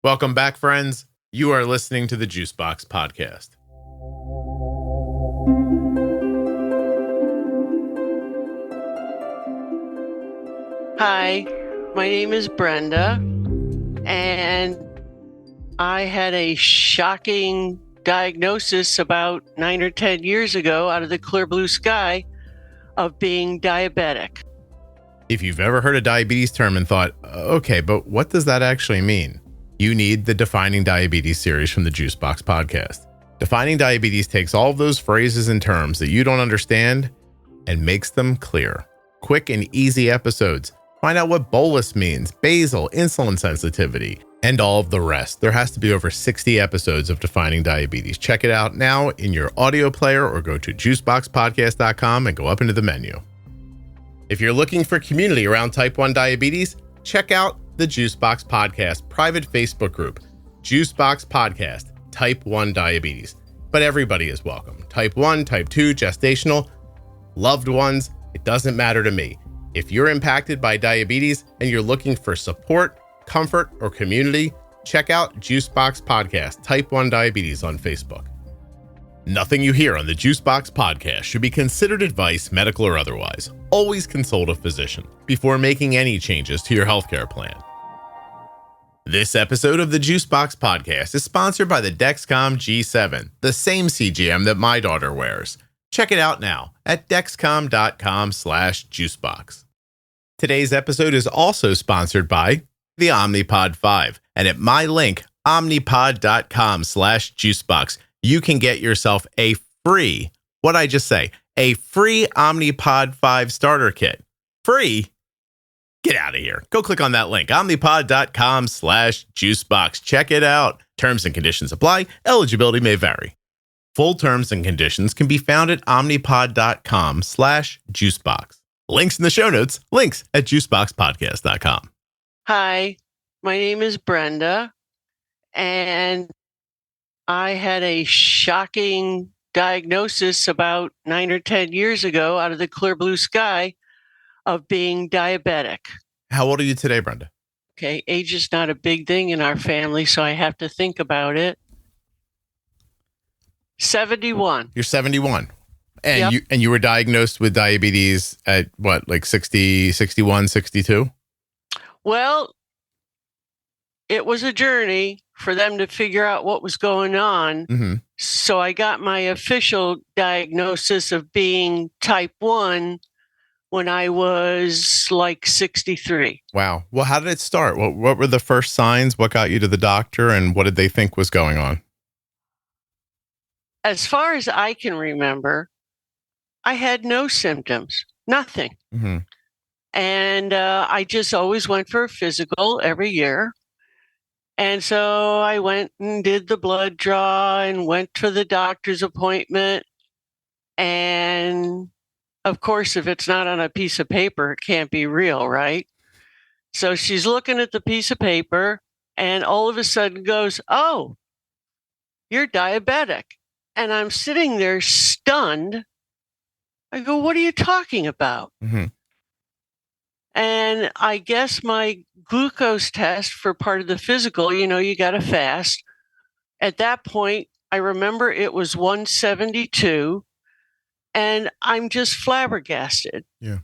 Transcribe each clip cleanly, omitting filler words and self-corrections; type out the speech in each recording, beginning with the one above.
Welcome back, friends. You are listening to the Juicebox Podcast. Hi, my name is Brenda, and I had a shocking diagnosis about 9 or 10 years ago out of the clear blue sky of being diabetic. If you've ever heard a diabetes term and thought, okay, but what does that actually mean? You need the Defining Diabetes series from the Juicebox Podcast. Defining Diabetes takes all of those phrases and terms that you don't understand and makes them clear. Quick and easy episodes. Find out what bolus means, basal, insulin sensitivity, and all of the rest. There has to be over 60 episodes of Defining Diabetes. Check it out now in your audio player or go to juiceboxpodcast.com and go up into the menu. If you're looking for community around type 1 diabetes, check out the Juicebox Podcast private Facebook group, Juicebox Podcast, type 1 diabetes. But everybody is welcome. Type 1, type 2, gestational, loved ones, it doesn't matter to me. If you're impacted by diabetes and you're looking for support, comfort, or community, check out Juicebox Podcast, type 1 diabetes on Facebook. Nothing you hear on the Juicebox Podcast should be considered advice, medical or otherwise. Always consult a physician before making any changes to your healthcare plan. This episode of the Juicebox Podcast is sponsored by the Dexcom G7, the same CGM that my daughter wears. Check it out now at dexcom.com/juicebox. Today's episode is also sponsored by the Omnipod 5, and at my link, omnipod.com/juicebox, you can get yourself a free, what'd I just say? A free Omnipod 5 starter kit. Free? Get out of here. Go click on that link, omnipod.com/juicebox. Check it out. Terms and conditions apply. Eligibility may vary. Full terms and conditions can be found at omnipod.com/juicebox. Links in the show notes, links at juiceboxpodcast.com. Hi, my name is Brenda, and I had a shocking diagnosis about 9 or 10 years ago out of the clear blue sky of being diabetic. How old are you today, Brenda? Okay, age is not a big thing in our family, so I have to think about it. 71. You're 71. And Yep. you were diagnosed with diabetes at what, like 60, 61, 62? Well, it was a journey for them to figure out what was going on. Mm-hmm. So I got my official diagnosis of being type 1 when I was like 63. Wow. Well, how did it start? What were the first signs? What got you to the doctor, and what did they think was going on? As far as I can remember, I had no symptoms, nothing. Mm-hmm. And I just always went for a physical every year. And so I went and did the blood draw and went to the doctor's appointment. And of course, if it's not on a piece of paper, it can't be real, right? So she's looking at the piece of paper and all of a sudden goes, "Oh, you're diabetic." And I'm sitting there stunned. I go, "What are you talking about?" Mm-hmm. And I guess my glucose test for part of the physical, you got to fast. At that point, I remember it was 172, and I'm just flabbergasted. Yeah.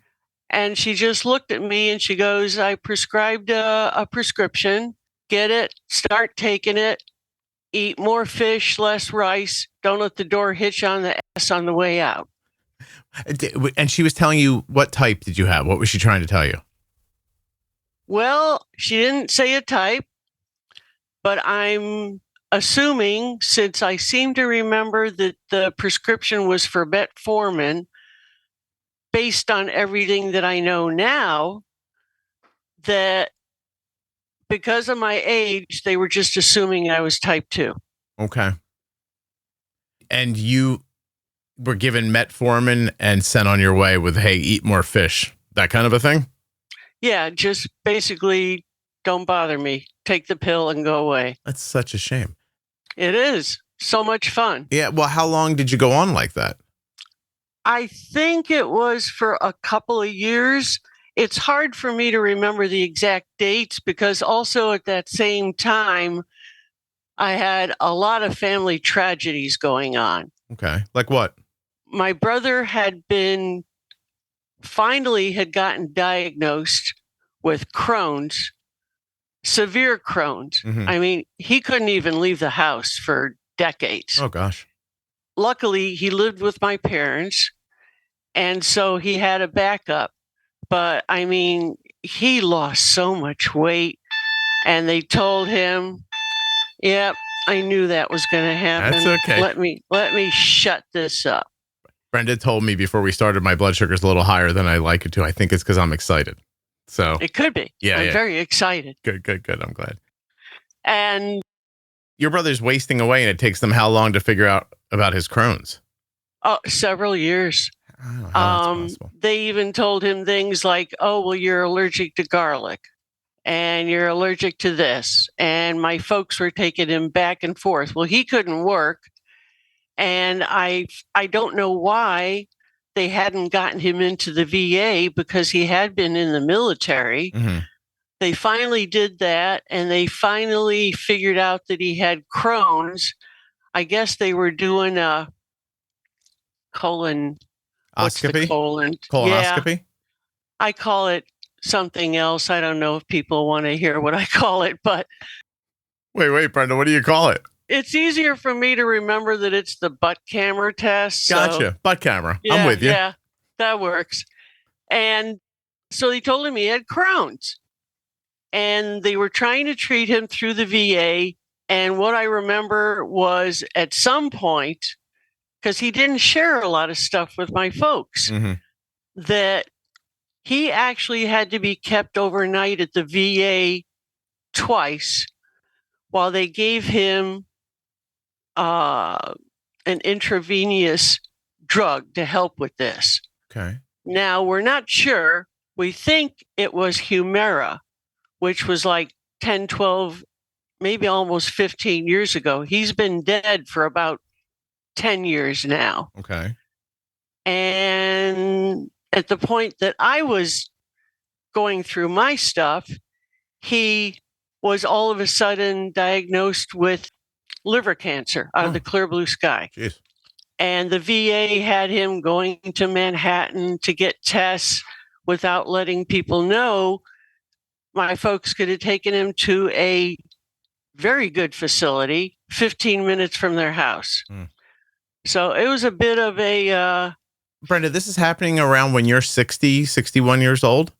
And she just looked at me and she goes, "I prescribed a prescription. Get it, start taking it, eat more fish, less rice. Don't let the door hitch on the ass on the way out." And she was telling you, what type did you have? What was she trying to tell you? Well, she didn't say a type, but I'm assuming, since I seem to remember that the prescription was for metformin, based on everything that I know now, that because of my age, they were just assuming I was type 2. Okay. And you were given metformin and sent on your way with, hey, eat more fish, that kind of a thing? Yeah, just basically, don't bother me. Take the pill and go away. That's such a shame. It is. So much fun. Yeah. Well, how long did you go on like that? I think it was for a couple of years. it's hard for me to remember the exact dates because also at that same time, I had a lot of family tragedies going on. Okay. Like what? My brother finally had gotten diagnosed with Crohn's, severe Crohn's. Mhm. I mean, he couldn't even leave the house for decades. Oh, gosh. Luckily, he lived with my parents, and so he had a backup. But I mean, he lost so much weight, and they told him, "Yep, I knew that was going to happen. That's okay. Let me shut this up." Brenda told me before we started my blood sugar's a little higher than I like it to. I think it's because I'm excited. So It could be. Yeah, I'm very excited. Good. I'm glad. And Your brother's wasting away, and it takes them how long to figure out about his Crohn's? several years. I don't know how that's possible. They even told him things like, "Oh, well, you're allergic to garlic and you're allergic to this." And my folks were taking him back and forth. Well, he couldn't work. And I don't know why they hadn't gotten him into the VA because he had been in the military. Mhm. They finally did that, and they finally figured out that he had Crohn's. I guess they were doing a colon. What's the colon? Colonoscopy? Yeah, I call it something else. I don't know if people want to hear what I call it, but Wait, Brenda, what do you call it? it's easier for me to remember that it's the butt camera test. Gotcha. Butt camera. I'm with you. Yeah, that works. And so they told him he had Crohn's. And they were trying to treat him through the VA. And what I remember was at some point, because he didn't share a lot of stuff with my folks, Mhm. that he actually had to be kept overnight at the VA twice while they gave him an intravenous drug to help with this. Okay. Now, we're not sure. We think it was Humira, which was like 10, 12, maybe almost 15 years ago. He's been dead for about 10 years now. Okay. And at the point that I was going through my stuff, he was all of a sudden diagnosed with liver cancer out of the clear blue sky. Jeez. And the VA had him going to Manhattan to get tests without letting people know. My folks could have taken him to a very good facility 15 minutes from their house. So it was a bit of a... Brenda, this is happening around when you're 60, 61 years old?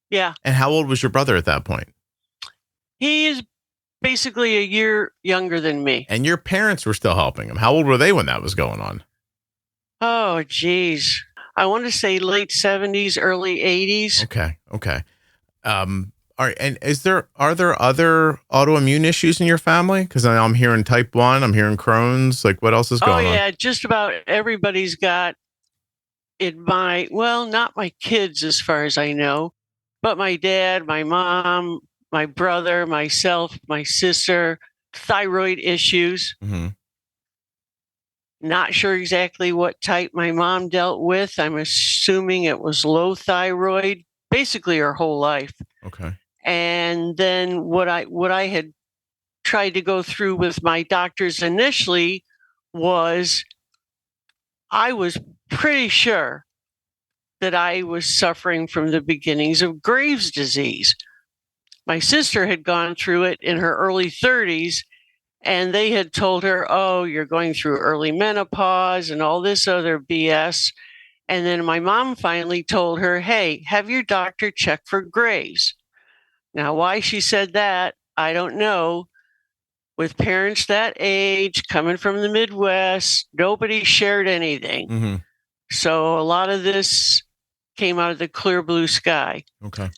Yeah. And how old was your brother at that point? He is basically a year younger than me. And your parents were still helping him. How old were they when that was going on? Oh, geez. I want to say late 70s, early 80s. Okay. All right. And are there other autoimmune issues in your family? Because I'm hearing type 1, I'm hearing Crohn's. Like, what else is going on? Oh, yeah. Just about everybody's got not my kids as far as I know, but my dad, my mom, my brother, myself, my sister, thyroid issues. Mm-hmm. Not sure exactly what type my mom dealt with. I'm assuming it was low thyroid, basically her whole life. Okay. And then what I had tried to go through with my doctors initially was I was pretty sure that I was suffering from the beginnings of Graves' disease. My sister had gone through it in her early 30s, and they had told her, "Oh, you're going through early menopause and all this other BS." And then my mom finally told her, "Hey, have your doctor check for Graves." Now, why she said that, I don't know. With parents that age, coming from the Midwest, nobody shared anything. Mm-hmm. So a lot of this came out of the clear blue sky. Okay.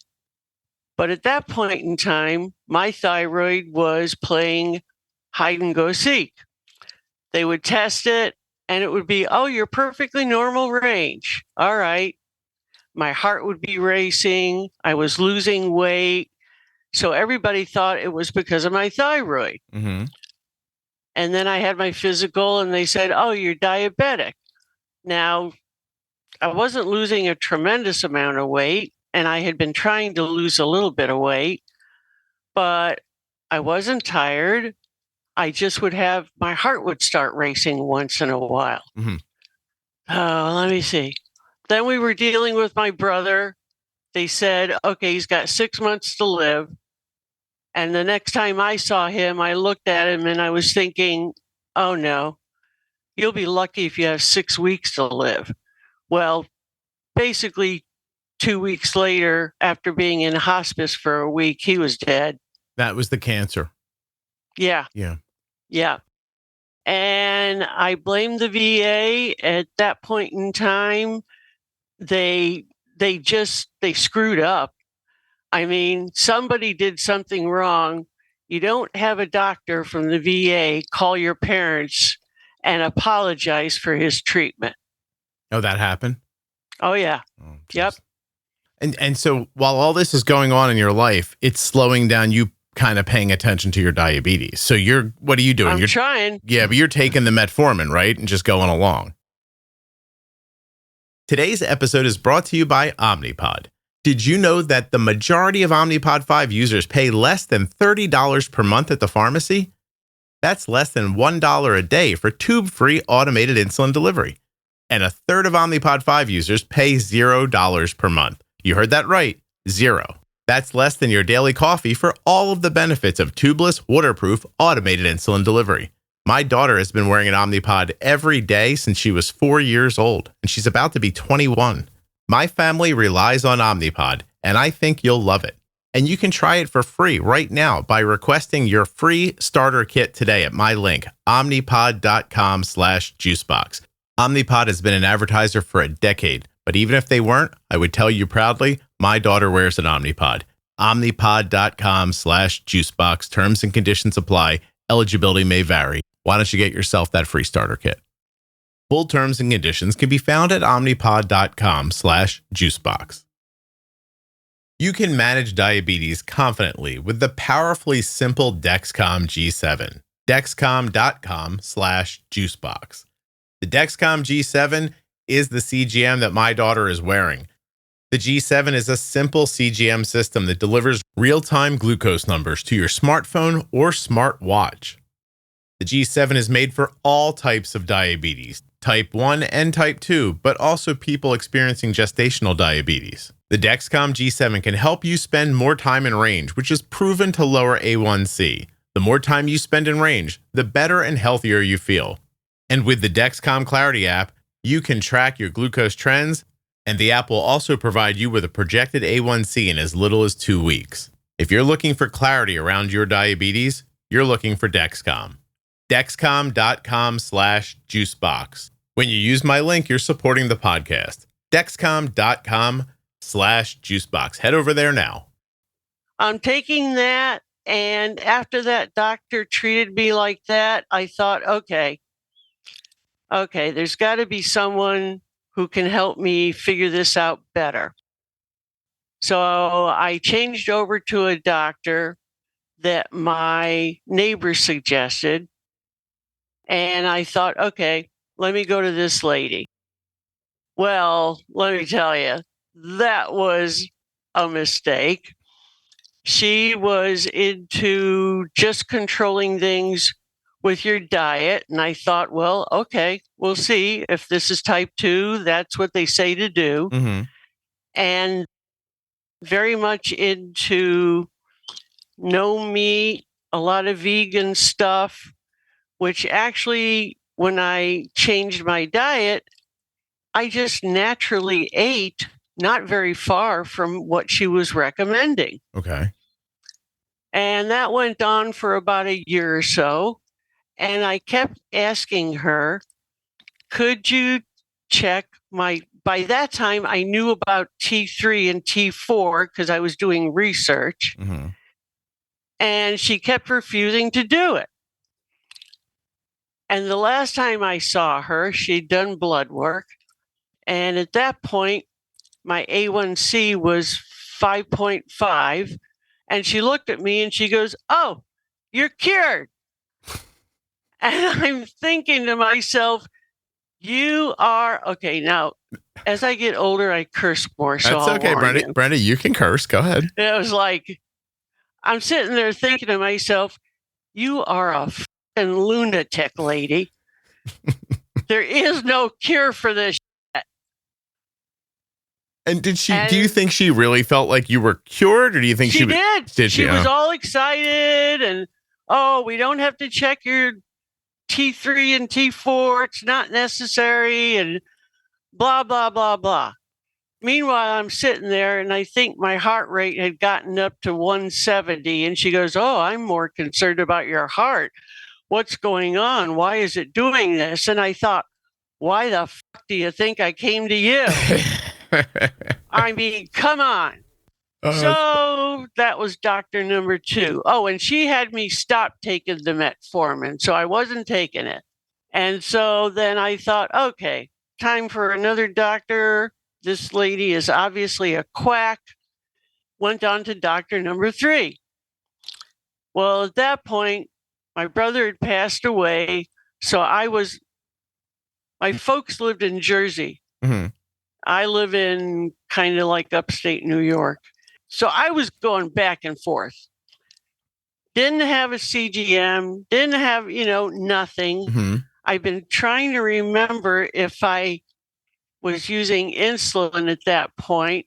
But at that point in time, my thyroid was playing hide and go seek. They would test it and it would be, "Oh, you're perfectly normal range." All right. My heart would be racing. I was losing weight. So everybody thought it was because of my thyroid. Mm-hmm. And then I had my physical and they said, "Oh, you're diabetic." Now, I wasn't losing a tremendous amount of weight. and I had been trying to lose a little bit of weight, but I wasn't tired. I just would have, my heart would start racing once in a while. Mm-hmm. Let me see. Then we were dealing with my brother. They said, okay, he's got 6 months to live. And the next time I saw him, I looked at him and I was thinking, oh no, you'll be lucky if you have 6 weeks to live. Well, basically 2 weeks later, after being in hospice for a week, he was dead. That was the cancer. Yeah. Yeah. Yeah. And I blamed the VA at that point in time. They screwed up. I mean, somebody did something wrong. You don't have a doctor from the VA call your parents and apologize for his treatment. Oh, that happened? Oh, yeah. Oh, yep. And so while all this is going on in your life, it's slowing down you kind of paying attention to your diabetes. So what are you doing? You're trying. Yeah, but you're taking the metformin, right? And just going along. Today's episode is brought to you by Omnipod. Did you know that the majority of Omnipod 5 users pay less than $30 per month at the pharmacy? That's less than $1 a day for tube-free automated insulin delivery. And a third of Omnipod 5 users pay $0 per month. You heard that right, 0. That's less than your daily coffee for all of the benefits of tubeless, waterproof, automated insulin delivery. My daughter has been wearing an Omnipod every day since she was 4 years old, and she's about to be 21. My family relies on Omnipod, and I think you'll love it. And you can try it for free right now by requesting your free starter kit today at my link, omnipod.com/juicebox. Omnipod has been an advertiser for a decade, but even if they weren't, I would tell you proudly, my daughter wears an Omnipod. Omnipod.com/juicebox. Terms and conditions apply. Eligibility may vary. Why don't you get yourself that free starter kit? Full terms and conditions can be found at omnipod.com/juicebox. You can manage diabetes confidently with the powerfully simple Dexcom G7. Dexcom.com/juicebox. The Dexcom G7 is the CGM that my daughter is wearing. The G7 is a simple CGM system that delivers real-time glucose numbers to your smartphone or smartwatch. The G7 is made for all types of diabetes, type 1 and type 2, but also people experiencing gestational diabetes. The Dexcom G7 can help you spend more time in range, which is proven to lower A1C. The more time you spend in range, the better and healthier you feel. And with the Dexcom Clarity app, you can track your glucose trends, and the app will also provide you with a projected A1C in as little as 2 weeks. If you're looking for clarity around your diabetes, you're looking for Dexcom. Dexcom.com/juicebox. When you use my link, you're supporting the podcast. Dexcom.com/juicebox. Head over there now. I'm taking that, and after that doctor treated me like that, I thought, okay, there's got to be someone who can help me figure this out better. So I changed over to a doctor that my neighbor suggested. And I thought, okay, let me go to this lady. Well, let me tell you, that was a mistake. She was into just controlling things with your diet. And I thought, well, okay, we'll see if this is type 2. That's what they say to do. Mm-hmm. And very much into no meat, a lot of vegan stuff, which actually, when I changed my diet, I just naturally ate not very far from what she was recommending. Okay. And that went on for about a year or so. And I kept asking her, could you check by that time, I knew about T3 and T4 because I was doing research. Mm-hmm. And she kept refusing to do it. And the last time I saw her, she'd done blood work. And at that point, my A1C was 5.5. And she looked at me and she goes, oh, you're cured. And I'm thinking to myself, you are, okay, now as I get older, I curse more. So That's okay, Brenda. Brenda, you can curse. Go ahead. It was like, I'm sitting there thinking to myself, you are a fucking lunatic, lady. There is no cure for this shit. And do you think she really felt like you were cured, or do you think she did? Did she was all excited and, oh, we don't have to check your T3 and T4. It's not necessary and blah, blah, blah, blah. Meanwhile, I'm sitting there and I think my heart rate had gotten up to 170. And she goes, oh, I'm more concerned about your heart. What's going on? Why is it doing this? And I thought, why the fuck do you think I came to you? I mean, come on. So that was doctor number 2. Oh, and she had me stop taking the metformin, so I wasn't taking it. And so then I thought, okay, time for another doctor. This lady is obviously a quack. Went on to doctor number 3. Well, at that point, my brother had passed away. So my folks lived in Jersey. Mm-hmm. I live in kind of like upstate New York. So I was going back and forth. Didn't have a CGM, didn't have, nothing. Mm-hmm. I've been trying to remember if I was using insulin at that point.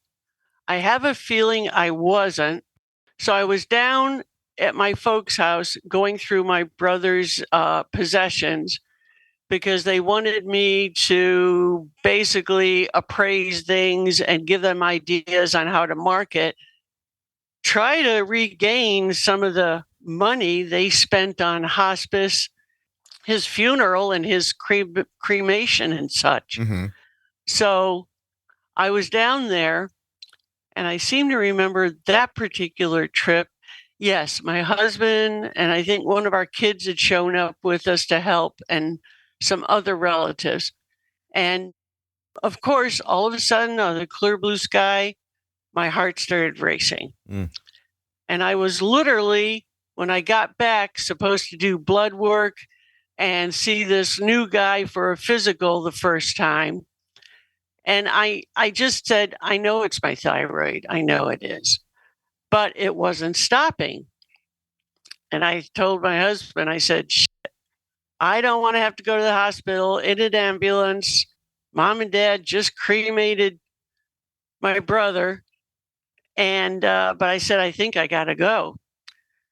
I have a feeling I wasn't. So I was down at my folks' house going through my brother's possessions because they wanted me to basically appraise things and give them ideas on how to market, try to regain some of the money they spent on hospice, his funeral, and his cremation and such. Mm-hmm. So I was down there, and I seem to remember that particular trip. Yes, my husband and I think one of our kids had shown up with us to help, and some other relatives. And of course, all of a sudden, on the clear blue sky, my heart started racing. And I was literally, when I got back, supposed to do blood work and see this new guy for a physical the first time. And I just said, I know it's my thyroid. I know it is. But it wasn't stopping. And I told my husband, I said, shit, I don't want to have to go to the hospital in an ambulance. Mom and Dad just cremated my brother. And, but I said, I think I got to go.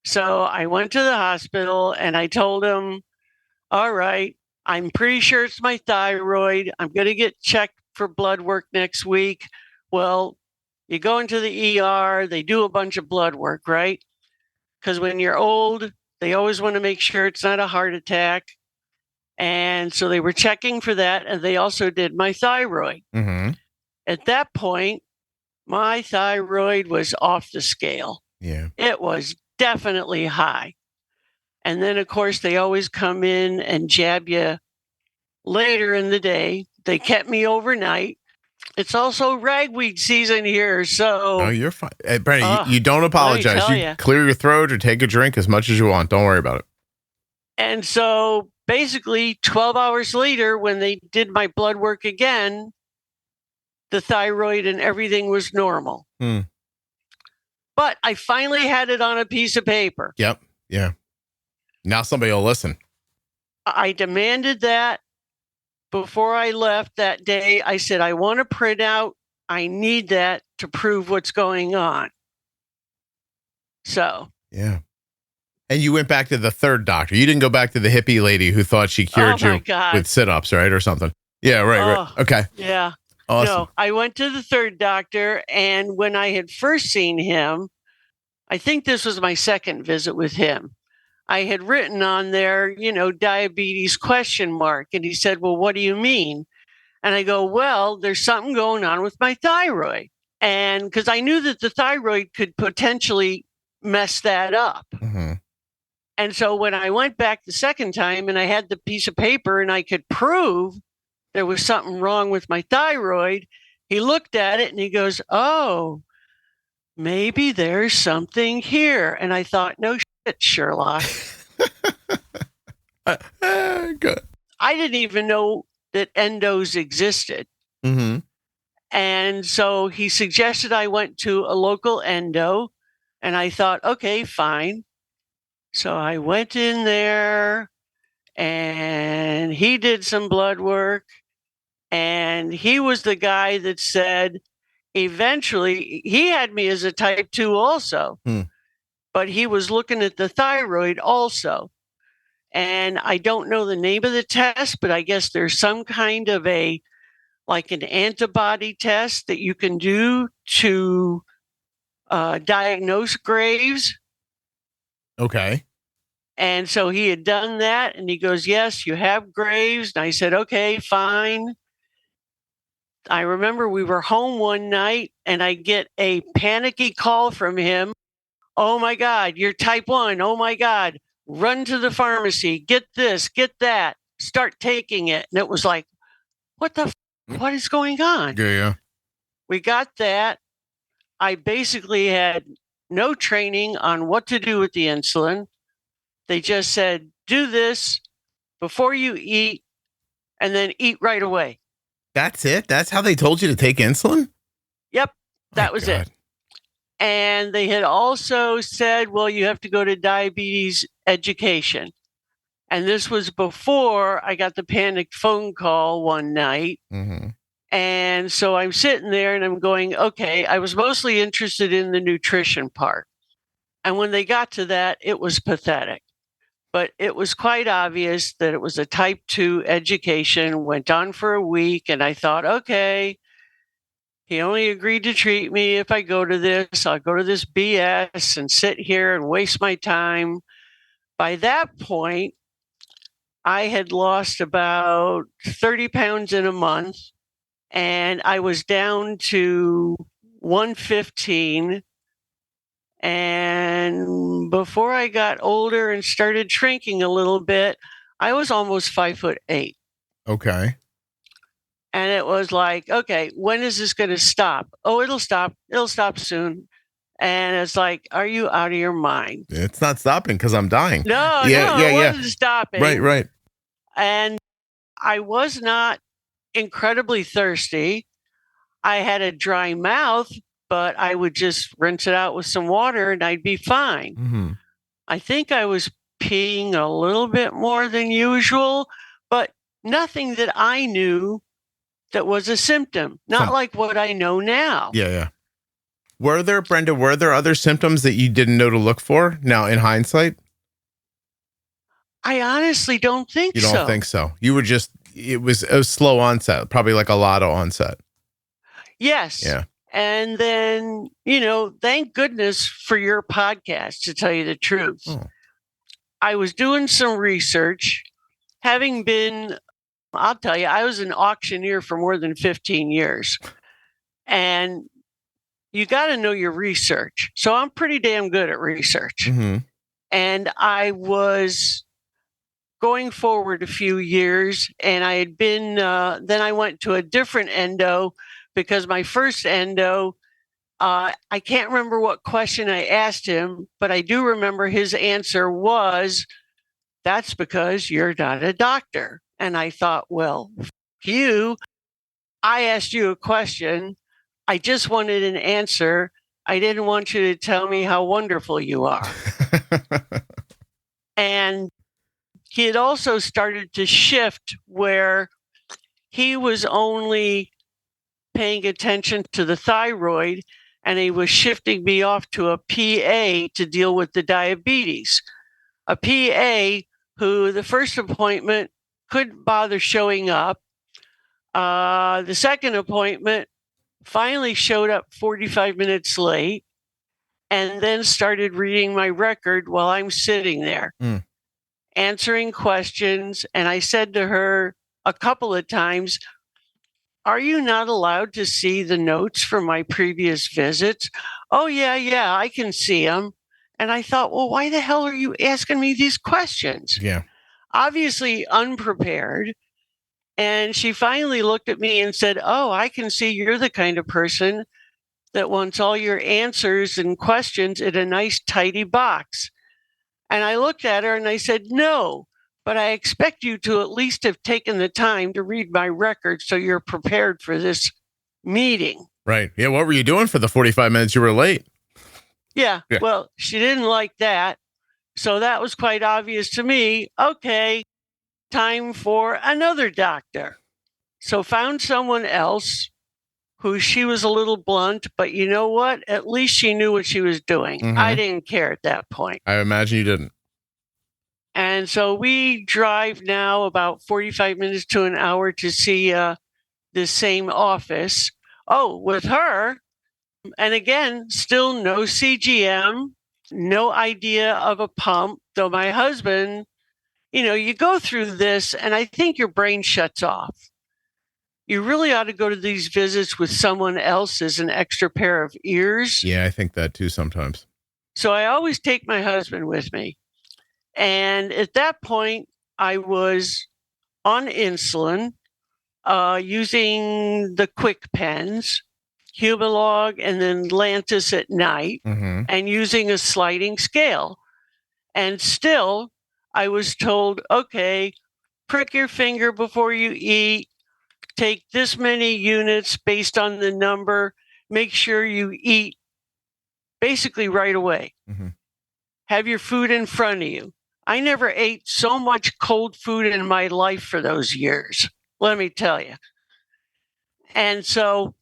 So I went to the hospital and I told him, all right, I'm pretty sure it's my thyroid. I'm going to get checked for blood work next week. Well, you go into the ER, they do a bunch of blood work, right? Because when you're old, they always want to make sure it's not a heart attack. And so they were checking for that. And they also did my thyroid. Mm-hmm. At that point, my thyroid was off the scale. Yeah. It was definitely high. And then, of course, they always come in and jab you later in the day. They kept me overnight. It's also ragweed season here, so... Oh, you're fine. Hey, Brenda, you don't apologize. You clear your throat or take a drink as much as you want. Don't worry about it. And so, basically, 12 hours later, when they did my blood work again, the thyroid and everything was normal. But I finally had it on a piece of paper. Yep. Yeah. Now somebody will listen. I demanded that. Before I left that day, I said, I want a printout. I need that to prove what's going on. So. Yeah. And you went back to the third doctor. You didn't go back to the hippie lady who thought she cured you with sit-ups, right? Or something. Yeah, right. Okay. Yeah. Awesome. No, I went to the third doctor. And when I had first seen him, I think this was my second visit with him. I had written on there, diabetes ? And he said, well, what do you mean? And I go, well, there's something going on with my thyroid. And because I knew that the thyroid could potentially mess that up. Mm-hmm. And so when I went back the second time and I had the piece of paper and I could prove there was something wrong with my thyroid, he looked at it and he goes, oh, maybe there's something here. And I thought, no shit, Sherlock. Good. I didn't even know that endos existed. Mm-hmm. And so he suggested I went to a local endo, and I thought, okay, fine. So I went in there and he did some blood work, and he was the guy that said eventually he had me as a type 2 also, but he was looking at the thyroid also. And I don't know the name of the test, but I guess there's some kind of like an antibody test that you can do to diagnose Graves. Okay. And so he had done that, and he goes, yes, you have Graves. And I said, okay, fine. I remember we were home one night, and I get a panicky call from him. Oh my God, you're type 1. Oh my God, run to the pharmacy, get this, get that, start taking it. And it was like, what is going on? Yeah. We got that. I basically had no training on what to do with the insulin. They just said, do this before you eat and then eat right away. That's it? That's how they told you to take insulin? Yep, that was it. And they had also said, well, you have to go to diabetes education. And this was before I got the panicked phone call one night. Mm-hmm. And so I'm sitting there and I'm going, okay, I was mostly interested in the nutrition part. And when they got to that, it was pathetic. But it was quite obvious that it was a type 2 education, went on for a week. And I thought, okay, he only agreed to treat me if I go to this. I'll go to this BS and sit here and waste my time. By that point, I had lost about 30 pounds in a month, and I was down to 115. And before I got older and started shrinking a little bit, I was almost 5'8". Okay. And it was like, okay, when is this going to stop? Oh, it'll stop. It'll stop soon. And it's like, are you out of your mind? It's not stopping because I'm dying. No, it wasn't stopping. Right. And I was not incredibly thirsty. I had a dry mouth, but I would just rinse it out with some water and I'd be fine. Mm-hmm. I think I was peeing a little bit more than usual, but nothing that I knew that was a symptom, not like what I know now. Yeah. Were there other symptoms that you didn't know to look for now in hindsight? I honestly don't think so. You don't think so? You were just, it was a slow onset, probably like a LADA onset. Yes. Yeah. And then, thank goodness for your podcast, to tell you the truth. Oh. I was doing some research, having been, I'll tell you, I was an auctioneer for more than 15 years. And you got to know your research. So I'm pretty damn good at research. Mm-hmm. And I was going forward a few years, and I had been, then I went to a different endo because my first endo, I can't remember what question I asked him, but I do remember his answer was, that's because you're not a doctor. And I thought, well, you, I asked you a question. I just wanted an answer. I didn't want you to tell me how wonderful you are. And he had also started to shift where he was only paying attention to the thyroid, and he was shifting me off to a PA to deal with the diabetes. A PA who the first appointment couldn't bother showing up. The second appointment finally showed up 45 minutes late and then started reading my record while I'm sitting there, answering questions. And I said to her a couple of times, are you not allowed to see the notes from my previous visits? Oh, yeah, I can see them. And I thought, well, why the hell are you asking me these questions? Yeah. Obviously unprepared. And she finally looked at me and said, oh, I can see you're the kind of person that wants all your answers and questions in a nice, tidy box. And I looked at her and I said, no, but I expect you to at least have taken the time to read my record so you're prepared for this meeting. Right. Yeah. What were you doing for the 45 minutes you were late? Yeah. Well, she didn't like that. So that was quite obvious to me. Okay, time for another doctor. So found someone else who she was a little blunt, but you know what? At least she knew what she was doing. Mhm. I didn't care at that point. I imagine you didn't. And so we drive now about 45 minutes to an hour to see the same office. Oh, with her. And again, still no CGM, no idea of a pump. Though my husband, you go through this and I think your brain shuts off. You really ought to go to these visits with someone else as an extra pair of ears. Yeah, I think that too sometimes. So I always take my husband with me. And at that point, I was on insulin, using the quick pens, Humalog, and then Lantus at night, and using a sliding scale. And still, I was told, okay, prick your finger before you eat, take this many units based on the number, make sure you eat basically right away. Have your food in front of you. I never ate so much cold food in my life for those years, let me tell you. And so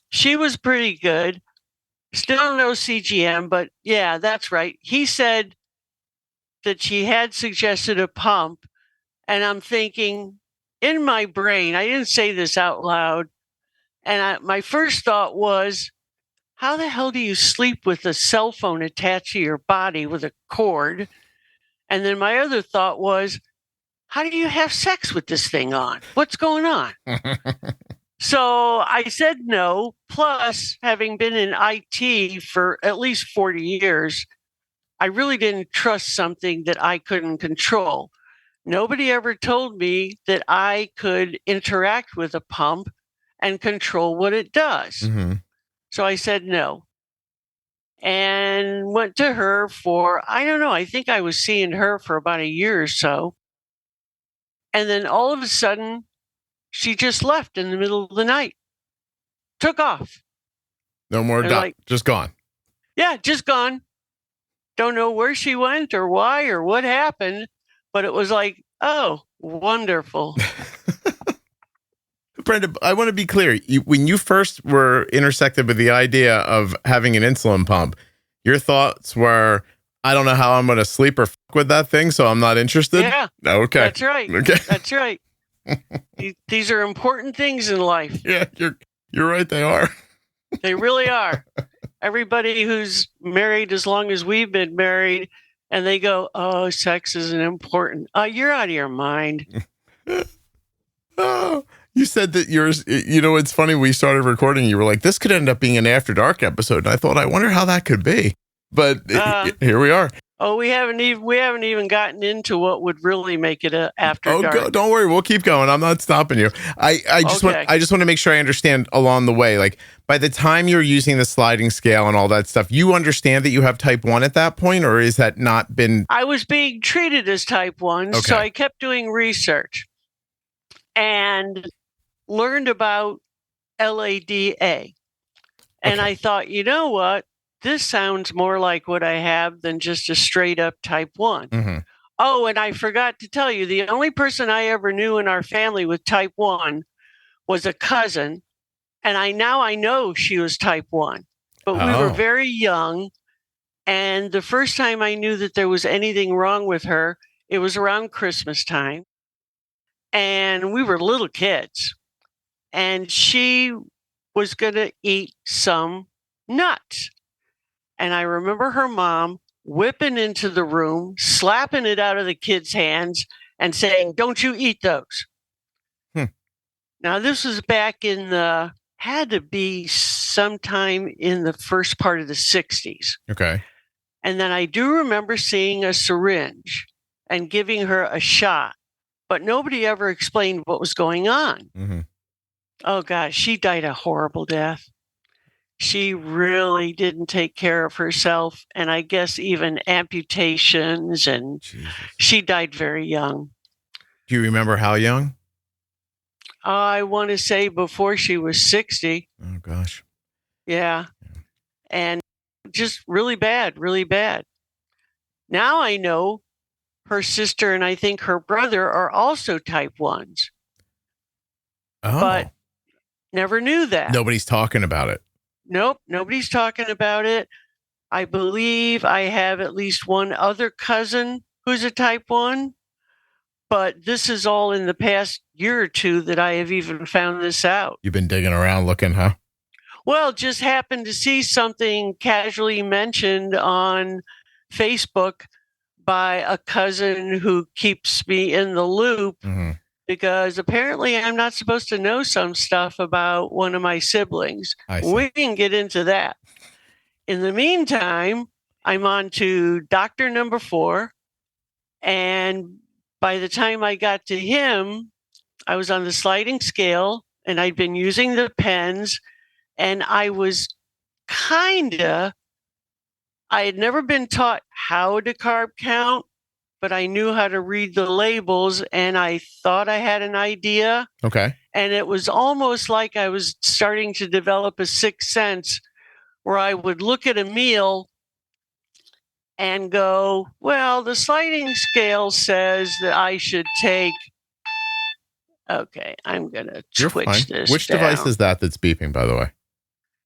she was pretty good. Still no CGM, but yeah, that's right. He said that she had suggested a pump, and I'm thinking in my brain, I didn't say this out loud, and my first thought was, how the hell do you sleep with a cell phone attached to your body with a cord? And then my other thought was, how do you have sex with this thing on? What's going on? So I said no. Plus, having been in IT for at least 40 years, I really didn't trust something that I couldn't control. Nobody ever told me that I could interact with a pump and control what it does. So I said no. And went to her for, I don't know, I think I was seeing her for about a year or so. And then all of a sudden, she just left in the middle of the night. Took off. No more doc. Just gone. Yeah, just gone. Don't know where she went or why or what happened, but it was like, oh, wonderful. Brenda, I want to be clear. When you first were intersected with the idea of having an insulin pump, your thoughts were, I don't know how I'm going to sleep or fuck with that thing, so I'm not interested? Yeah. Okay. That's right. Okay. That's right. These are important things in life. Yeah, you're right, they are. They really are. Everybody who's married as long as we've been married, and they go, oh, sex isn't important. You're out of your mind. Oh, you said that yours, it's funny, we started recording, you were like, this could end up being an After Dark episode. And I thought, I wonder how that could be. But here we are. Oh, we haven't even gotten into what would really make it a After Dark. Don't worry, we'll keep going. I'm not stopping you. I just want to make sure I understand along the way. Like, by the time you're using the sliding scale and all that stuff, you understand that you have type 1 at that point, or is that not been? I was being treated as type 1, so I kept doing research and learned about LADA. And I thought, you know what? This sounds more like what I have than just a straight up type 1. Oh, and I forgot to tell you, the only person I ever knew in our family with type 1 was a cousin. And I know she was type 1, but we were very young. And the first time I knew that there was anything wrong with her, it was around Christmas time. And we were little kids. And she was going to eat some nuts. And I remember her mom whipping into the room, slapping it out of the kid's hands and saying, don't you eat those. Now, this was back in had to be sometime in the first part of the 60s. Okay. And then I do remember seeing a syringe and giving her a shot, but nobody ever explained what was going on. Oh, gosh, she died a horrible death. She really didn't take care of herself, and I guess even amputations, and she died very young. Do you remember how young? I want to say before she was 60. Oh, gosh. Yeah. And just really bad, really bad. Now I know her sister and I think her brother are also type 1s. Oh. But never knew that. Nobody's talking about it. Nope, nobody's talking about it. I believe I have at least one other cousin who's a type 1, but this is all in the past year or two that I have even found this out. You've been digging around looking, huh? Well, just happened to see something casually mentioned on Facebook by a cousin who keeps me in the loop, because apparently I'm not supposed to know some stuff about one of my siblings. We can get into that. In the meantime, I'm on to doctor number 4. And by the time I got to him, I was on the sliding scale and I'd been using the pens, and I was I had never been taught how to carb count, but I knew how to read the labels and I thought I had an idea. Okay. And it was almost like I was starting to develop a sixth sense where I would look at a meal and go, well, the sliding scale says that I should take. Okay, I'm going to switch this. Which device is that's beeping, by the way?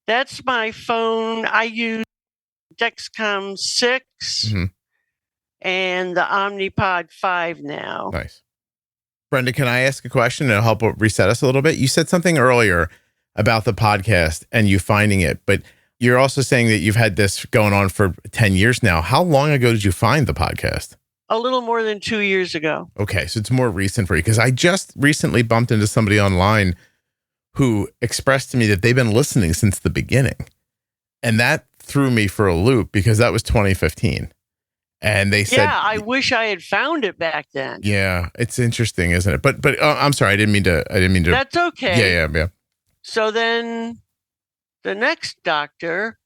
That's my phone. I use Dexcom 6 and the Omnipod 5 now. Nice. Brenda, can I ask a question and help reset us a little bit? You said something earlier about the podcast and you finding it, but you're also saying that you've had this going on for 10 years now. How long ago did you find the podcast? A little more than 2 years ago. Okay, so it's more recent for you, because I just recently bumped into somebody online who expressed to me that they've been listening since the beginning. And that threw me for a loop because that was 2015. And they said, yeah, I wish I had found it back then. Yeah, it's interesting, isn't it? But I'm sorry, I didn't mean to. That's okay. Yeah. So then the next doctor,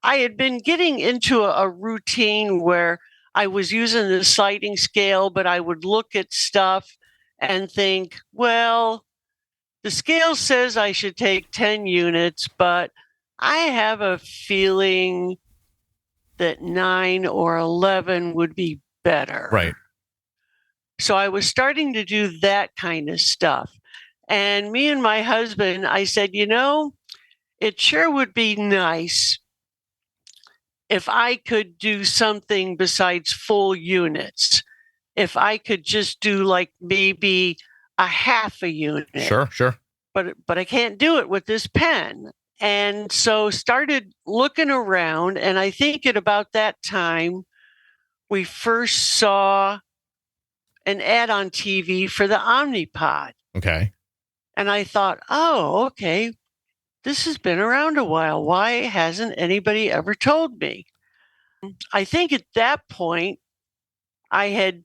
I had been getting into a routine where I was using the sliding scale, but I would look at stuff and think, well, the scale says I should take 10 units, but I have a feeling that 9 or 11 would be better. Right. So I was starting to do that kind of stuff. And me and my husband, I said, it sure would be nice if I could do something besides full units. If I could just do like maybe a half a unit. Sure. But I can't do it with this pen. And so started looking around, and I think at about that time, we first saw an ad on TV for the Omnipod. Okay. And I thought, oh, okay, this has been around a while. Why hasn't anybody ever told me? I think at that point, I had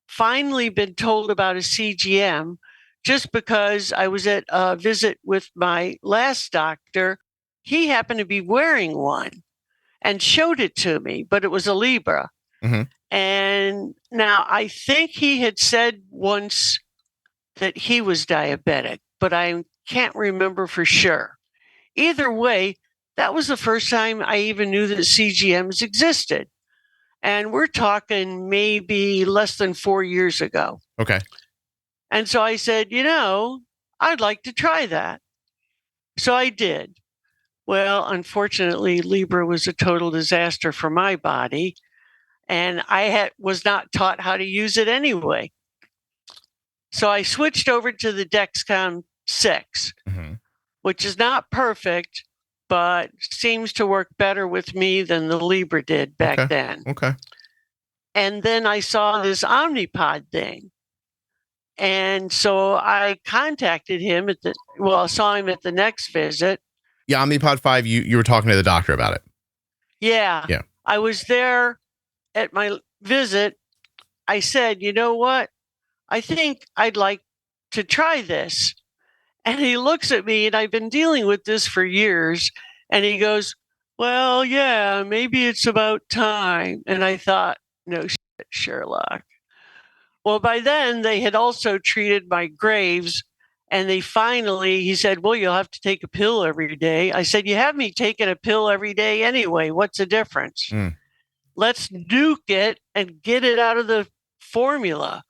finally been told about a CGM just because I was at a visit with my last doctor. He happened to be wearing one and showed it to me, but it was a Libra. And now I think he had said once that he was diabetic, but I can't remember for sure. Either way, that was the first time I even knew that CGMs existed. And we're talking maybe less than 4 years ago. Okay. And so I said, I'd like to try that. So I did. Well, unfortunately, Libra was a total disaster for my body. And I was not taught how to use it anyway. So I switched over to the Dexcom 6, which is not perfect, but seems to work better with me than the Libra did back then. Okay. And then I saw this Omnipod thing. And so I contacted him saw him at the next visit. Yeah, Omnipod 5, you were talking to the doctor about it. Yeah. I was there at my visit. I said, you know what? I think I'd like to try this. And he looks at me, and I've been dealing with this for years. And he goes, well, yeah, maybe it's about time. And I thought, no shit, Sherlock. Well, by then they had also treated my Graves, And he said, well, you'll have to take a pill every day. I said, you have me taking a pill every day anyway. What's the difference? Let's nuke it and get it out of the formula.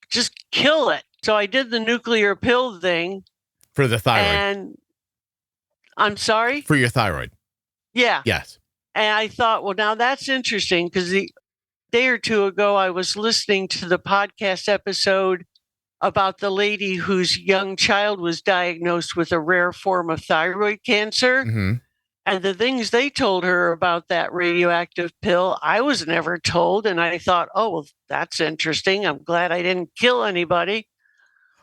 Just kill it. So I did the nuclear pill thing. For the thyroid. And I'm sorry? For your thyroid. Yeah. Yes. And I thought, well, now that's interesting because the day or two ago, I was listening to the podcast episode about the lady whose young child was diagnosed with a rare form of thyroid cancer. And the things they told her about that radioactive pill, I was never told. And I thought, oh, well, that's interesting. I'm glad I didn't kill anybody.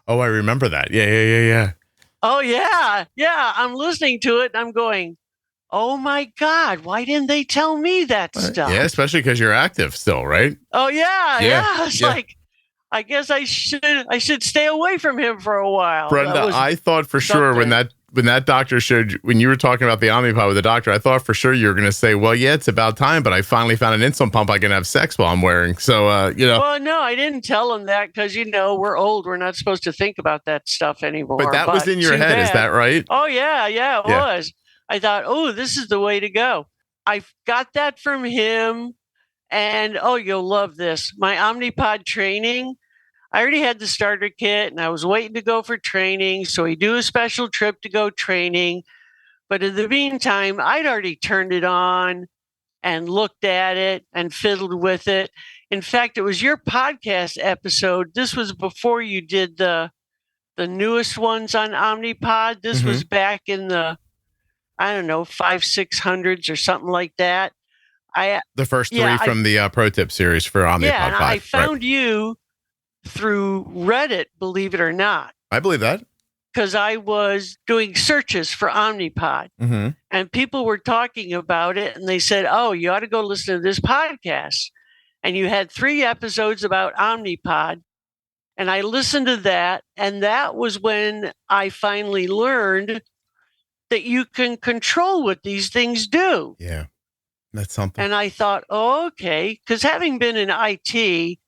Oh, I remember that. Yeah. Oh, yeah. Yeah. I'm listening to it and I'm going, oh, my God, why didn't they tell me that stuff? Yeah, especially because you're active still, right? Oh, yeah. It's like, I guess I should stay away from him for a while. Brenda, I thought for sure when that doctor when you were talking about the Omnipod with the doctor, I thought for sure you were going to say, well, yeah, it's about time, but I finally found an insulin pump I can have sex while I'm wearing. So, Well, no, I didn't tell him that because, we're old. We're not supposed to think about that stuff anymore. But that was in your head. Is that right? Oh, yeah, it was. I thought, oh, this is the way to go. I got that from him. And, oh, you'll love this. My Omnipod training, I already had the starter kit and I was waiting to go for training. So we do a special trip to go training. But in the meantime, I'd already turned it on and looked at it and fiddled with it. In fact, it was your podcast episode. This was before you did the newest ones on Omnipod. This was back in the, 500-600s or something like that. The first three from the Pro Tip series for Omnipod 5. Yeah, and I found you through Reddit, believe it or not. I believe that. Because I was doing searches for Omnipod. And people were talking about it and they said, oh, you ought to go listen to this podcast. And you had 3 episodes about Omnipod. And I listened to that. And that was when I finally learned that you can control what these things do. Yeah, that's something. And I thought, oh, okay. Because having been in IT,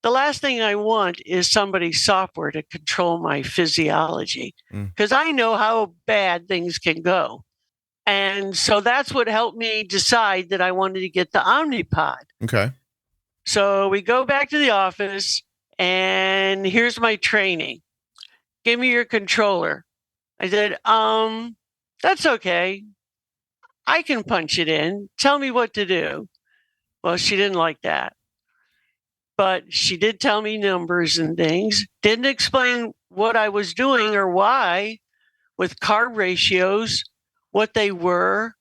the last thing I want is somebody's software to control my physiology because I know how bad things can go. And so that's what helped me decide that I wanted to get the Omnipod. Okay. So we go back to the office and here's my training. Give me your controller. I said, that's okay. I can punch it in. Tell me what to do. Well, she didn't like that. But she did tell me numbers and things, didn't explain what I was doing or why with carb ratios, what they were.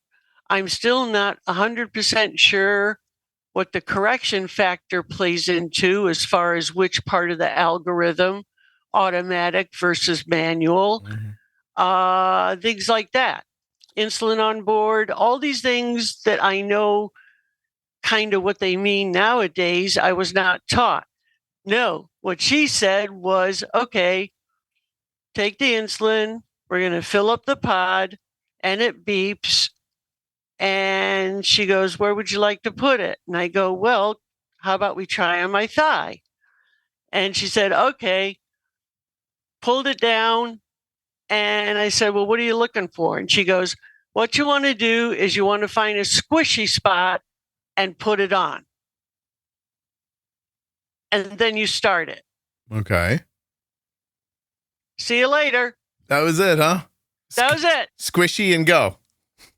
I'm still not 100% sure what the correction factor plays into as far as which part of the algorithm, automatic versus manual, things like that. Insulin on board, all these things that I know kind of what they mean nowadays, I was not taught. No, what she said was, okay, take the insulin, we're going to fill up the pod, and it beeps. And she goes, where would you like to put it? And I go, well, how about we try on my thigh? And she said, okay, pulled it down. And I said, well, what are you looking for? And she goes, what you want to do is you want to find a squishy spot and put it on. And then you start it. Okay. See you later. That was it, huh? That was it. Squishy and go.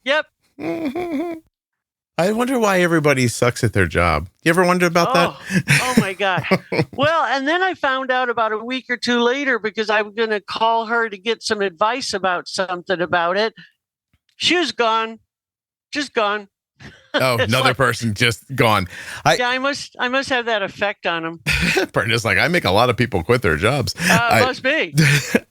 Yep. I wonder why everybody sucks at their job. You ever wonder about that? Oh my God. Well, and then I found out about a week or two later because I was going to call her to get some advice about something about it. She was gone. Just gone. Oh, another person just gone. I must have that effect on them. Brenda's like, I make a lot of people quit their jobs. Must be.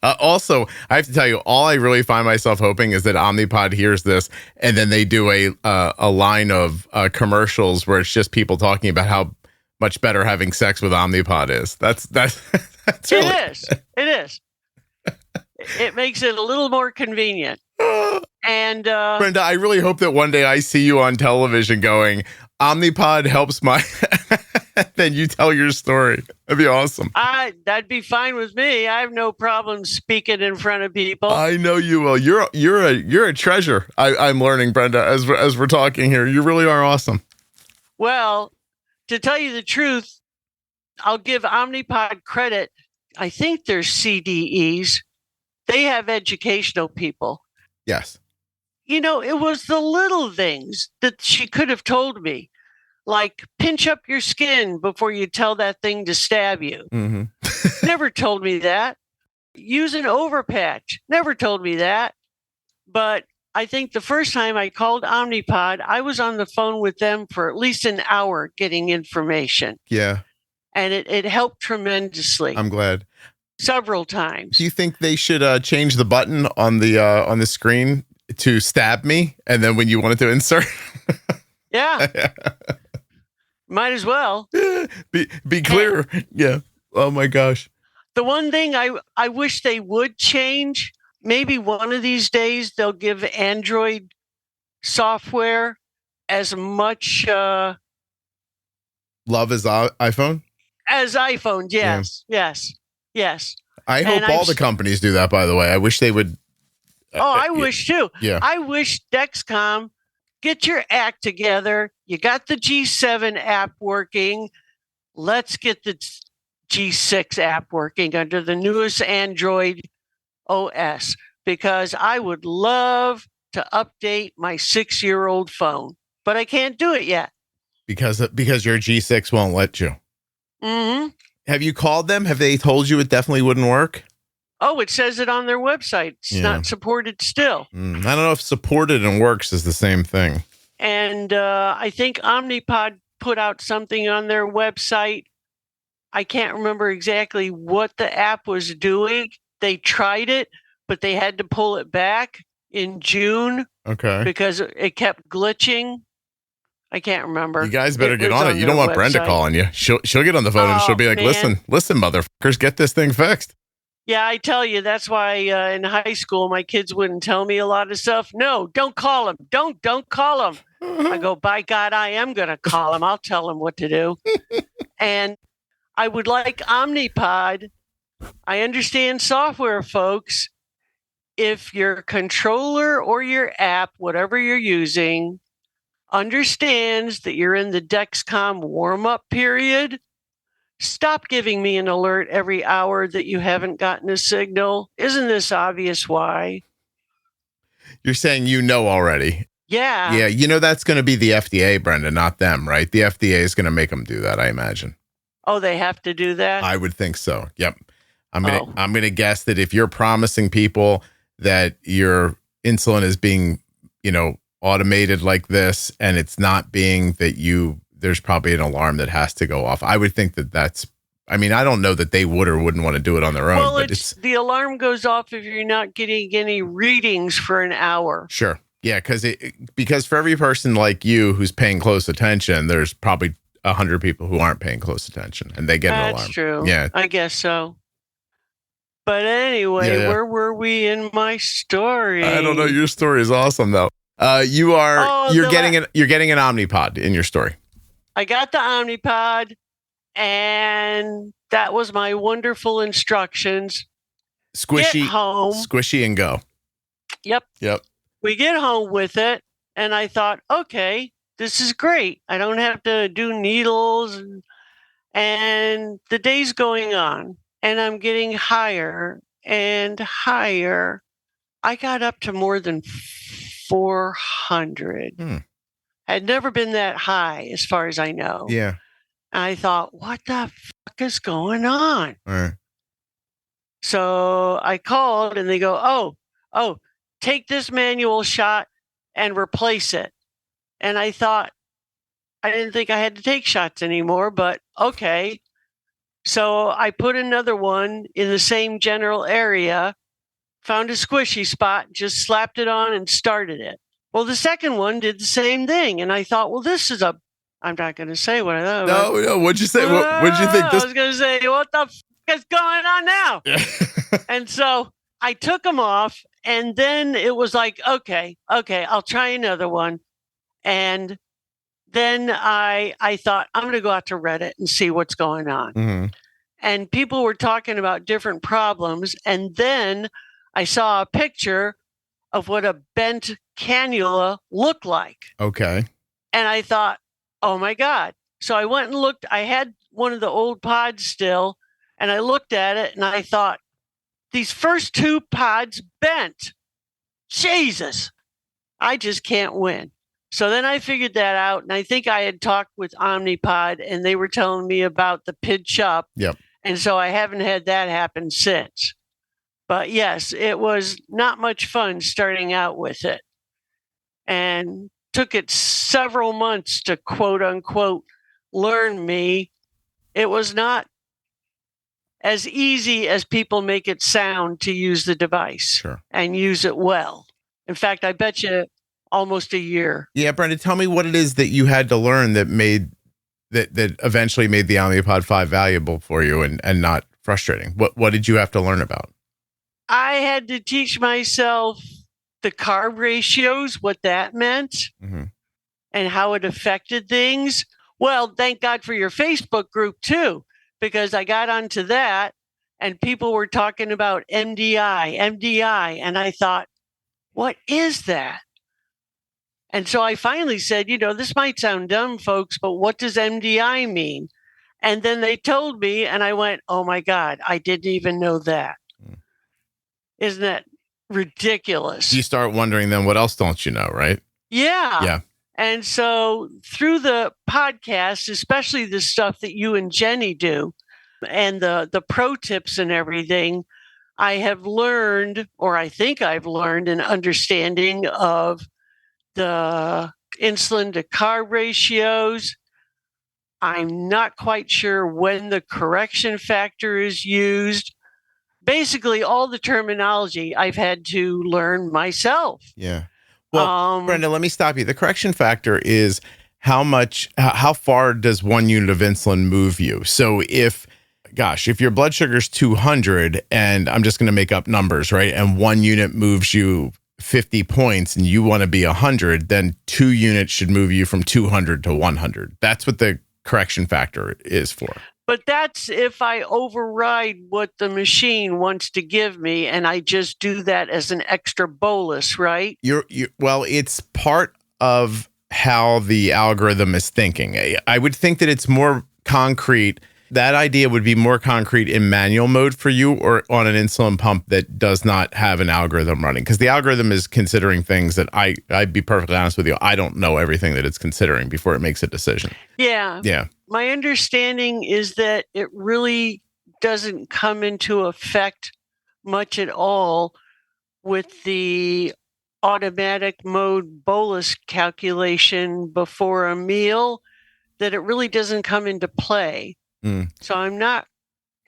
Also, I have to tell you, all I really find myself hoping is that Omnipod hears this and then they do a line of commercials where it's just people talking about how much better having sex with Omnipod is. That's really... It is. It makes it a little more convenient. And Brenda, I really hope that one day I see you on television going, Omnipod helps my Then you tell your story. That'd be awesome. That'd be fine with me. I have no problem speaking in front of people. I know you will. You're a treasure. I'm learning, Brenda, as we're talking here. You really are awesome. Well, to tell you the truth, I'll give Omnipod credit. I think they're CDEs. They have educational people. Yes. You know, it was the little things that she could have told me, like pinch up your skin before you tell that thing to stab you. Mm-hmm. Never told me that. Use an overpatch. Never told me that. But I think the first time I called Omnipod, I was on the phone with them for at least an hour getting information. Yeah. And it helped tremendously. I'm glad. Several times. Do you think they should change the button on the screen to stab me, and then when you wanted to insert? Yeah. Might as well. Be clear. Yeah. Oh my gosh. The one thing I wish they would change, maybe one of these days they'll give Android software as much love as iPhone? As iPhone, yes. Yeah. Yes. I hope all the companies do that, by the way. I wish they would. I wish too. Yeah. I wish Dexcom, get your act together. You got the G7 app working. Let's get the G6 app working under the newest Android OS, because I would love to update my 6-year-old phone, but I can't do it yet. Because your G6 won't let you. Mm-hmm. Have you called them? Have they told you it definitely wouldn't work? Oh, it says it on their website. It's not supported still. I don't know if supported and works is the same thing. And I think Omnipod put out something on their website. I can't remember exactly what the app was doing. They tried it, but they had to pull it back in June. Okay. Because it kept glitching. I can't remember. You guys better get on it. You don't want Brenda calling you. She'll get on the phone and she'll be like, listen, motherfuckers, get this thing fixed. Yeah, I tell you, that's why in high school, my kids wouldn't tell me a lot of stuff. No, don't call him. Don't call him. I go, by God, I am going to call him. I'll tell him what to do. And I would like Omnipod. I understand software, folks. If your controller or your app, whatever you're using, understands that you're in the Dexcom warm-up period, stop giving me an alert every hour that you haven't gotten a signal. Isn't this obvious why? You're saying already. Yeah. Yeah, that's going to be the FDA, Brenda, not them, right? The FDA is going to make them do that, I imagine. Oh, they have to do that? I would think so. Yep. I'm going to guess that if you're promising people that your insulin is being, automated like this, and it's not being that there's probably an alarm that has to go off. I would think that I don't know that they would or wouldn't want to do it on their own. Well, but it's the alarm goes off if you're not getting any readings for an hour. Sure. Yeah. Because for every person like you who's paying close attention, there's probably 100 people who aren't paying close attention and they get an alarm. That's true. Yeah. I guess so. But anyway, where were we in my story? I don't know. Your story is awesome though. You're getting an Omnipod in your story. I got the Omnipod, and that was my wonderful instructions. Squishy, get home. Squishy and go. Yep. We get home with it, and I thought, okay, this is great. I don't have to do needles, and the day's going on, and I'm getting higher and higher. I got up to more than 400. Had never been that high as far as I know. Yeah. And I thought, what the fuck is going on? All right. So I called and they go, oh, take this manual shot and replace it. And I thought, I didn't think I had to take shots anymore, but okay. So I put another one in the same general area, found a squishy spot, just slapped it on and started it. Well, the second one did the same thing. And I thought, well, I'm not going to say what I thought. No. What'd you say? What'd you think? I was going to say, what the is going on now? And so I took them off, and then it was like, okay, I'll try another one. And then I thought, I'm going to go out to Reddit and see what's going on. Mm-hmm. And people were talking about different problems. And then I saw a picture of what a bent cannula looked like. Okay. And I thought, oh my God. So I went and looked. I had one of the old pods still, and I looked at it and I thought, these first two pods bent. Jesus, I just can't win. So then I figured that out. And I think I had talked with Omnipod and they were telling me about the pitch up. Yep. And so I haven't had that happen since. But yes, it was not much fun starting out with it. And took it several months to quote unquote learn me. It was not as easy as people make it sound to use the device and use it well. In fact, I bet you almost a year. Yeah, Brenda, tell me what it is that you had to learn that eventually made the Omnipod 5 valuable for you and not frustrating. What did you have to learn about? I had to teach myself the carb ratios, what that meant, and how it affected things. Well, thank God for your Facebook group too, because I got onto that and people were talking about MDI, and I thought, what is that? And so I finally said, this might sound dumb, folks, but what does MDI mean? And then they told me, and I went, oh my God, I didn't even know that. Isn't that ridiculous? You start wondering then, what else don't you know, right? Yeah. Yeah. And so through the podcast, especially the stuff that you and Jenny do and the pro tips and everything, I have learned, or I think I've learned, an understanding of the insulin to carb ratios. I'm not quite sure when the correction factor is used. Basically, all the terminology I've had to learn myself. Yeah. Well, Brenda, let me stop you. The correction factor is how far does 1 unit of insulin move you? So if your blood sugar is 200 and I'm just going to make up numbers, right? And 1 unit moves you 50 points and you want to be 100, then 2 units should move you from 200 to 100. That's what the correction factor is for. But that's if I override what the machine wants to give me and I just do that as an extra bolus, right? Well, it's part of how the algorithm is thinking. I would think that it's more concrete. That idea would be more concrete in manual mode for you or on an insulin pump that does not have an algorithm running. Because the algorithm is considering things that I'd be perfectly honest with you, I don't know everything that it's considering before it makes a decision. Yeah. Yeah. My understanding is that it really doesn't come into effect much at all with the automatic mode bolus calculation before a meal, that it really doesn't come into play. So I'm not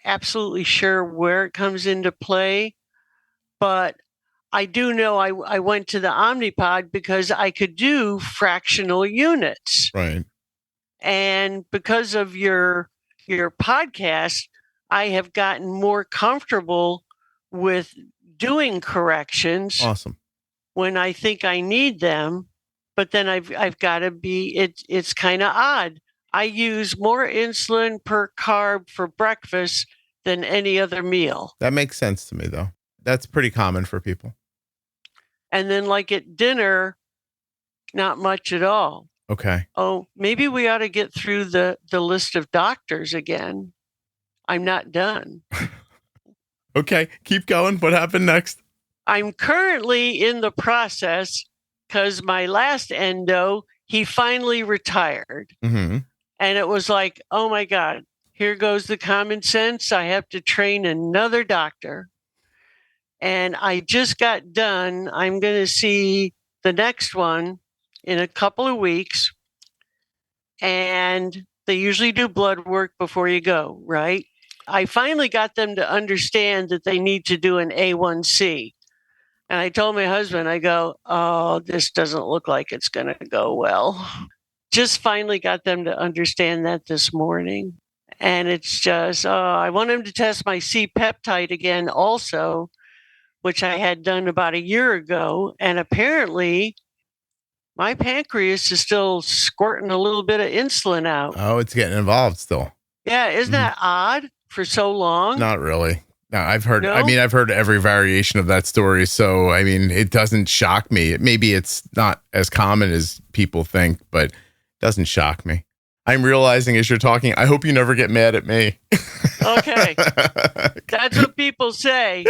absolutely sure where it comes into play, but I do know I went to the Omnipod because I could do fractional units. Right. And because of your podcast, I have gotten more comfortable with doing corrections. Awesome. When I think I need them, but then I've got to be. It's kind of odd. I use more insulin per carb for breakfast than any other meal. That makes sense to me, though. That's pretty common for people. And then, like at dinner, not much at all. Okay. Oh, maybe we ought to get through the list of doctors again. I'm not done. Okay, keep going. What happened next? I'm currently in the process because my last endo, he finally retired. Mm-hmm. And it was like, oh my God, here goes the common sense. I have to train another doctor. And I just got done. I'm going to see the next one in a couple of weeks. And they usually do blood work before you go, right? I finally got them to understand that they need to do an A1C. And I told my husband, I go, oh, this doesn't look like it's going to go well. Just finally got them to understand that this morning. And it's just, I want him to test my C-peptide again also, which I had done about a year ago. And apparently my pancreas is still squirting a little bit of insulin out. Oh, it's getting involved still. Yeah, isn't that odd for so long? Not really. No, I've heard, No? I've heard every variation of that story. So, it doesn't shock me. Maybe it's not as common as people think, but it doesn't shock me. I'm realizing as you're talking, I hope you never get mad at me. Okay. That's what people say.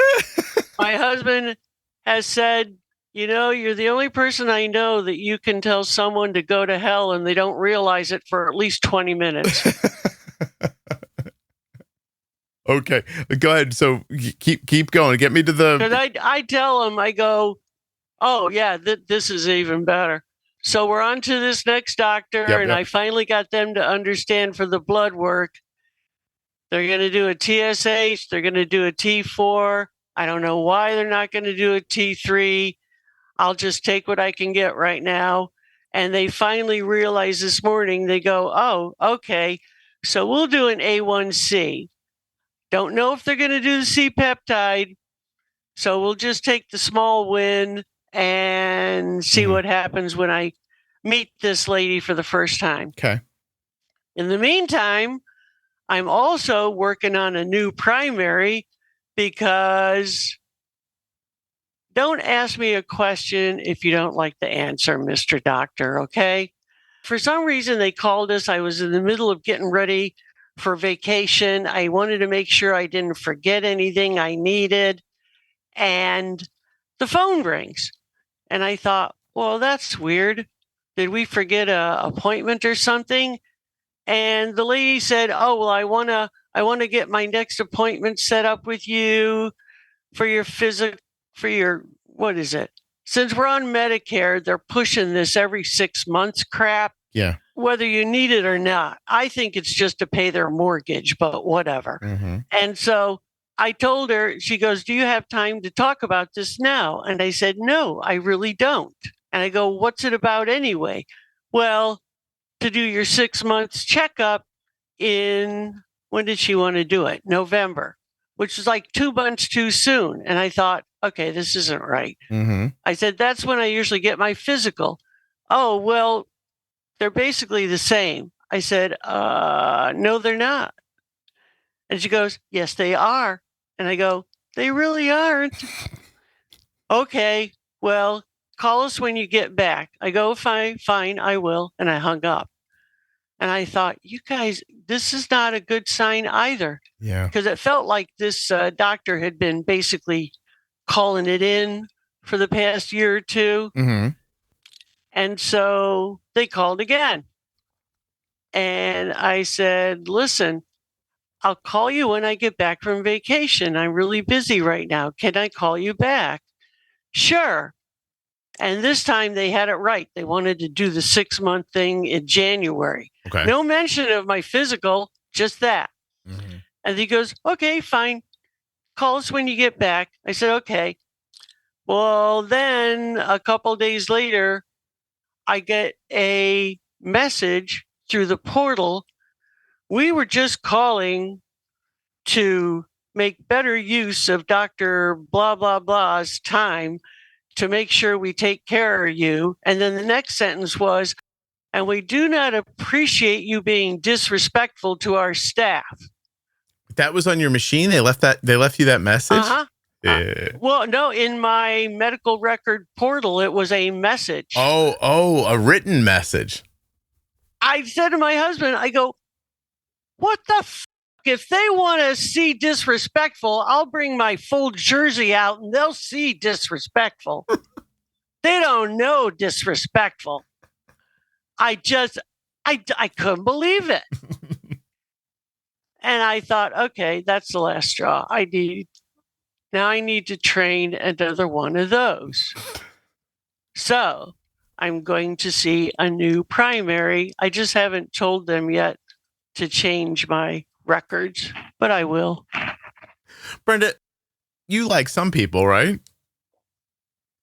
My husband has said, you're the only person I know that you can tell someone to go to hell and they don't realize it for at least 20 minutes. Okay, go ahead. So keep going. Get me to the. Because I tell him, I go, oh yeah, this is even better. So we're on to this next doctor, and I finally got them to understand for the blood work. They're going to do a TSH. They're going to do a T4. I don't know why they're not going to do a T3. I'll just take what I can get right now. And they finally realized this morning, they go, oh, okay, so we'll do an A1C. Don't know if they're going to do the C-peptide. So we'll just take the small win and see what happens when I meet this lady for the first time. Okay. In the meantime, I'm also working on a new primary because don't ask me a question if you don't like the answer, Mr. Doctor, okay? For some reason, they called us. I was in the middle of getting ready for vacation. I wanted to make sure I didn't forget anything I needed. And the phone rings. And I thought, well, that's weird. Did we forget an appointment or something? And the lady said, oh, well, I want to get my next appointment set up with you for your what is it? Since we're on Medicare, they're pushing this every 6 months crap. Yeah. Whether you need it or not. I think it's just to pay their mortgage, but whatever. Mm-hmm. And so I told her, she goes, do you have time to talk about this now? And I said, no, I really don't. And I go, what's it about anyway? Well, to do your 6 months checkup in, when did she want to do it? November, which is like 2 months too soon. And I thought, okay, this isn't right. Mm-hmm. I said, that's when I usually get my physical. Oh, well, they're basically the same. I said, no, they're not. And she goes, yes, they are. And I go, they really aren't. Okay, well, call us when you get back. I go, fine, I will. And I hung up. And I thought, you guys, this is not a good sign either. Yeah. Because it felt like this doctor had been basically calling it in for the past year or two. Mm-hmm. And so they called again. And I said, listen, I'll call you when I get back from vacation. I'm really busy right now. Can I call you back? Sure. And this time they had it right. They wanted to do the 6 month thing in January. Okay. No mention of my physical, just that. Mm-hmm. And he goes, okay, fine. Call us when you get back. I said, okay. Well, then a couple days later, I get a message through the portal. We were just calling to make better use of Dr. Blah, blah, blah's time to make sure we take care of you. And then the next sentence was, and we do not appreciate you being disrespectful to our staff. That was on your machine? They left you that message? Uh-huh. Yeah. Well, no, in my medical record portal, it was a message. Oh, a written message. I said to my husband, I go, what the f***? If they want to see disrespectful, I'll bring my full jersey out and they'll see disrespectful. They don't know disrespectful. I couldn't believe it. And I thought, okay, that's the last straw. I need to train another one of those. So I'm going to see a new primary. I just haven't told them yet to change my records, but I will. Brenda, you like some people, right?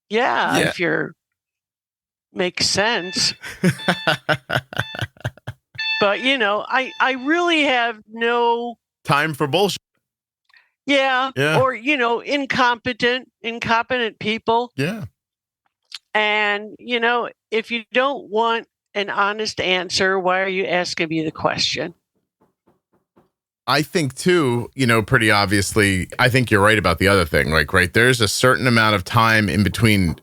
Yeah. If you're makes sense. But I really have no time for bullshit. Yeah. Or incompetent people. Yeah. And, if you don't want an honest answer, why are you asking me the question? I think too, pretty obviously, I think you're right about the other thing. Like, right, there's a certain amount of time in between.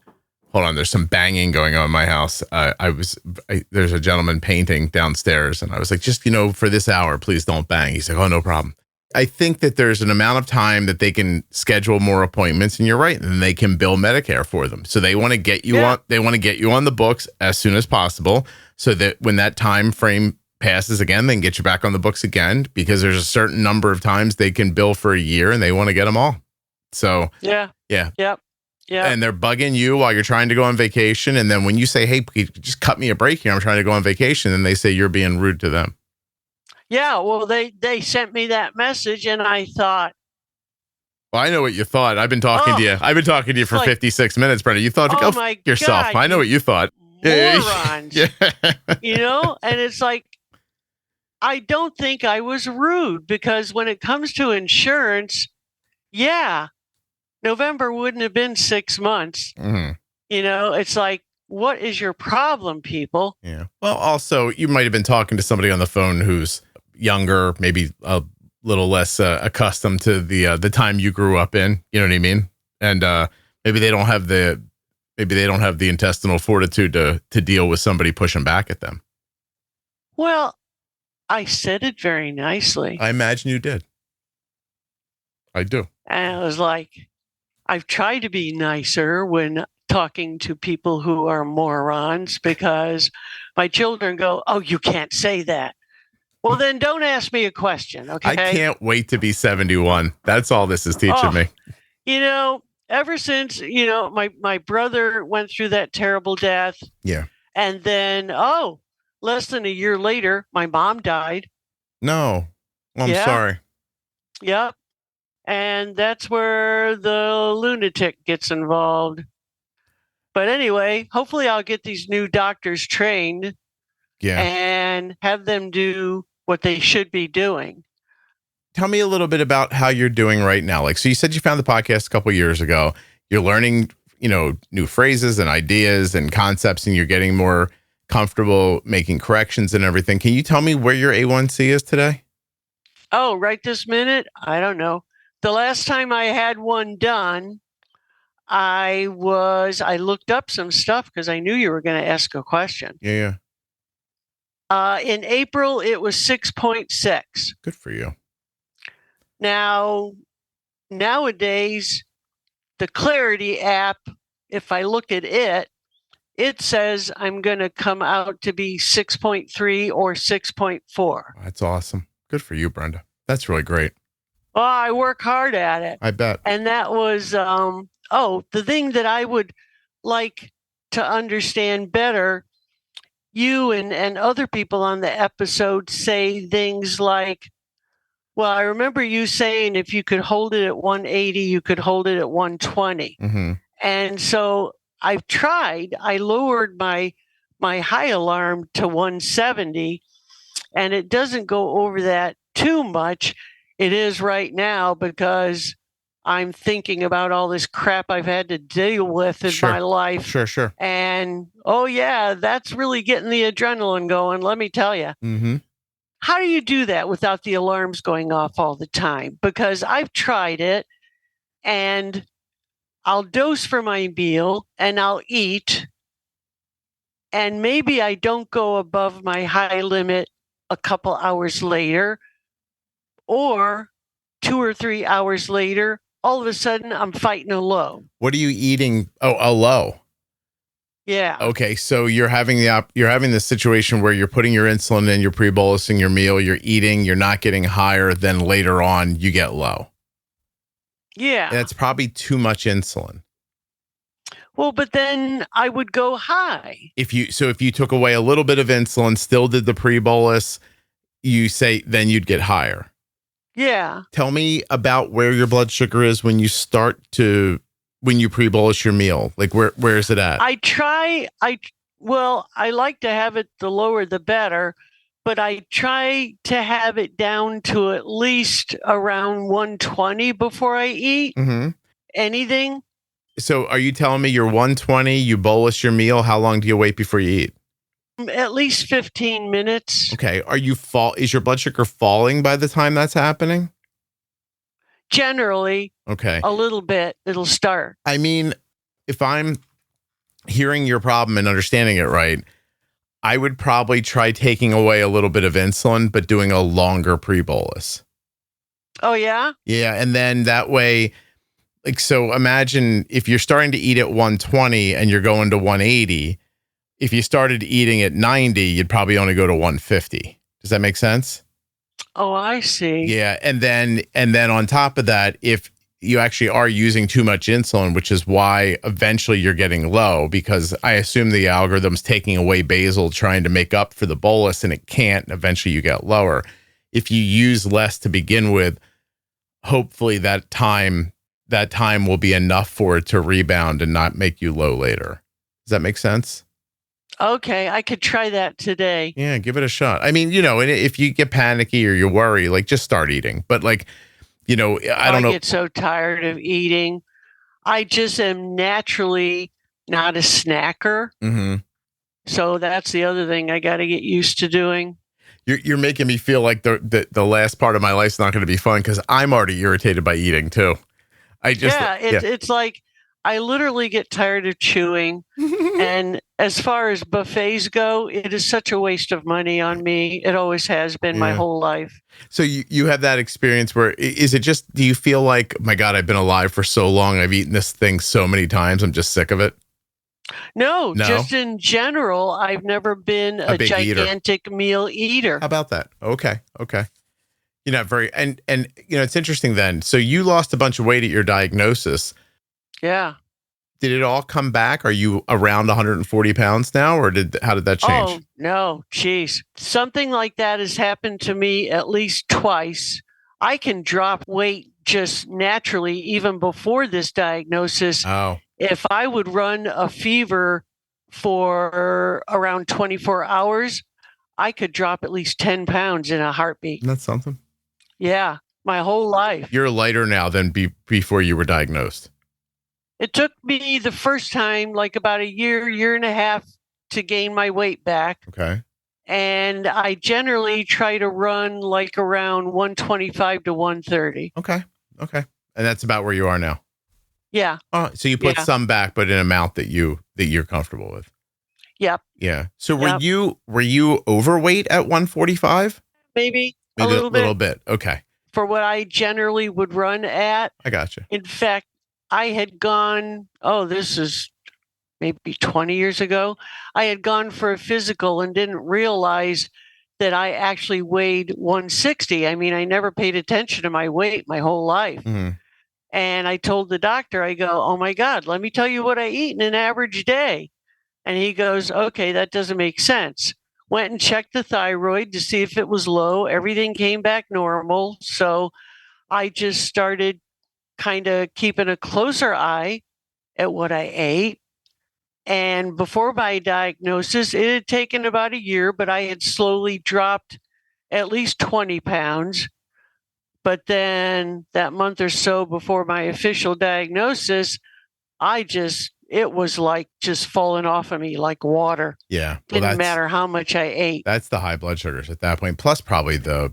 Hold on, there's some banging going on in my house. There's a gentleman painting downstairs, and I was like, just, for this hour, please don't bang. He's like, oh, no problem. I think that there's an amount of time that they can schedule more appointments, and you're right, and they can bill Medicare for them. So they want to get you on. They want to get you on the books as soon as possible, so that when that time frame passes again, they can get you back on the books again, because there's a certain number of times they can bill for a year, and they want to get them all. So yeah. Yeah. And they're bugging you while you're trying to go on vacation. And then when you say, hey, just cut me a break here, I'm trying to go on vacation, and they say you're being rude to them. Yeah, well, they sent me that message, and I thought. Well, I know what you thought. I've been talking to you. I've been talking to you for 56 minutes, Brenda. You thought, go f yourself. I know what you thought. Morons. Yeah. And it's like, I don't think I was rude, because when it comes to insurance, November wouldn't have been 6 months. Mm-hmm. It's like, what is your problem, people? Yeah. Well, also, you might have been talking to somebody on the phone who's younger, maybe a little less accustomed to the time you grew up in. You know what I mean? And maybe they don't have the intestinal fortitude to deal with somebody pushing back at them. Well, I said it very nicely. I imagine you did. I do. And I was like, I've tried to be nicer when talking to people who are morons, because my children go, oh, you can't say that. Well, then don't ask me a question, okay? I can't wait to be 71. That's all this is teaching me. Ever since, my brother went through that terrible death. Yeah. And then, less than a year later, my mom died. No. I'm sorry. Yep. And that's where the lunatic gets involved. But anyway, hopefully I'll get these new doctors trained and have them do what they should be doing. Tell me a little bit about how you're doing right now. Like, so you said you found the podcast a couple of years ago. You're learning, new phrases and ideas and concepts, and you're getting more comfortable making corrections and everything. Can you tell me where your A1C is today? Oh, right this minute? I don't know. The last time I had one done, I looked up some stuff because I knew you were going to ask a question. Yeah. In April, it was 6.6. Good for you. Now, nowadays, the Clarity app, if I look at it, it says I'm going to come out to be 6.3 or 6.4. That's awesome. Good for you, Brenda. That's really great. Well, I work hard at it. I bet. And that was, the thing that I would like to understand better, you and other people on the episode say things like, well, I remember you saying if you could hold it at 180, you could hold it at 120. Mm-hmm. And so I've tried. I lowered my high alarm to 170, and it doesn't go over that too much. It is right now because I'm thinking about all this crap I've had to deal with in my life. Sure. And, that's really getting the adrenaline going, let me tell you. Mm-hmm. How do you do that without the alarms going off all the time? Because I've tried it, and I'll dose for my meal and I'll eat, and maybe I don't go above my high limit a couple hours later, or 2 or 3 hours later, all of a sudden I'm fighting a low. What are you eating? Oh, a low. Yeah. Okay, so you're having this situation where you're putting your insulin in, you're pre-bolusing your meal, you're eating, you're not getting higher, then later on you get low. Yeah. That's probably too much insulin. Well, but then I would go high. If you took away a little bit of insulin, still did the pre-bolus, you say then you'd get higher. Yeah. Tell me about where your blood sugar is when you pre-bolus your meal. Like where is it at? I like to have it the lower the better, but I try to have it down to at least around 120 before I eat anything. So are you telling me you're 120, you bolus your meal? How long do you wait before you eat? At least 15 minutes. Okay. Is your blood sugar falling by the time that's happening? Generally, okay, a little bit, it'll start. I mean, if I'm hearing your problem and understanding it right, I would probably try taking away a little bit of insulin, but doing a longer pre-bolus. Oh, yeah? Yeah. And then that way, like, so imagine if you're starting to eat at 120 and you're going to 180, if you started eating at 90, you'd probably only go to 150. Does that make sense? Oh, I see. Yeah. And then on top of that, if you actually are using too much insulin, which is why eventually you're getting low, because I assume the algorithm's taking away basal, trying to make up for the bolus, and it can't. And eventually you get lower. If you use less to begin with, hopefully that time will be enough for it to rebound and not make you low later. Does that make sense? Okay, I could try that today. Yeah, give it a shot. I mean, and if you get panicky or you worry, like, just start eating. But like, I don't know. I get so tired of eating. I just am naturally not a snacker. Mm-hmm. So that's the other thing I got to get used to doing. You're making me feel like the last part of my life's not going to be fun, because I'm already irritated by eating too. It's like I literally get tired of chewing. And as far as buffets go, it is such a waste of money on me. It always has been my whole life. So you have that experience where, is it just, do you feel like, my God, I've been alive for so long, I've eaten this thing so many times, I'm just sick of it? No, just in general, I've never been a gigantic meal eater. How about that? Okay. You're not very, and it's interesting then. So you lost a bunch of weight at your diagnosis. Yeah. Did it all come back? Are you around 140 pounds now, or how did that change? Oh, no, geez. Something like that has happened to me at least twice. I can drop weight just naturally, even before this diagnosis. Oh. If I would run a fever for around 24 hours, I could drop at least 10 pounds in a heartbeat. That's something. Yeah, my whole life. You're lighter now than before you were diagnosed. It took me the first time like about a year and a half to gain my weight back. Okay. And I generally try to run like around 125 to 130. Okay. And that's about where you are now. Yeah. Oh, so you put some back, but in an amount that you're comfortable with. Yep. Yeah. So were you overweight at 145? Maybe a little bit. Okay. For what I generally would run at. I gotcha. In fact, I had gone, this is maybe 20 years ago. I had gone for a physical and didn't realize that I actually weighed 160. I mean, I never paid attention to my weight my whole life. Mm-hmm. And I told the doctor, I go, oh my God, let me tell you what I eat in an average day. And he goes, okay, that doesn't make sense. Went and checked the thyroid to see if it was low. Everything came back normal. So I just started kind of keeping a closer eye at what I ate. And before my diagnosis, it had taken about a year, but I had slowly dropped at least 20 pounds. But then that month or so before my official diagnosis, it was like just falling off of me like water. Yeah. Well, didn't matter how much I ate. That's the high blood sugars at that point. Plus probably the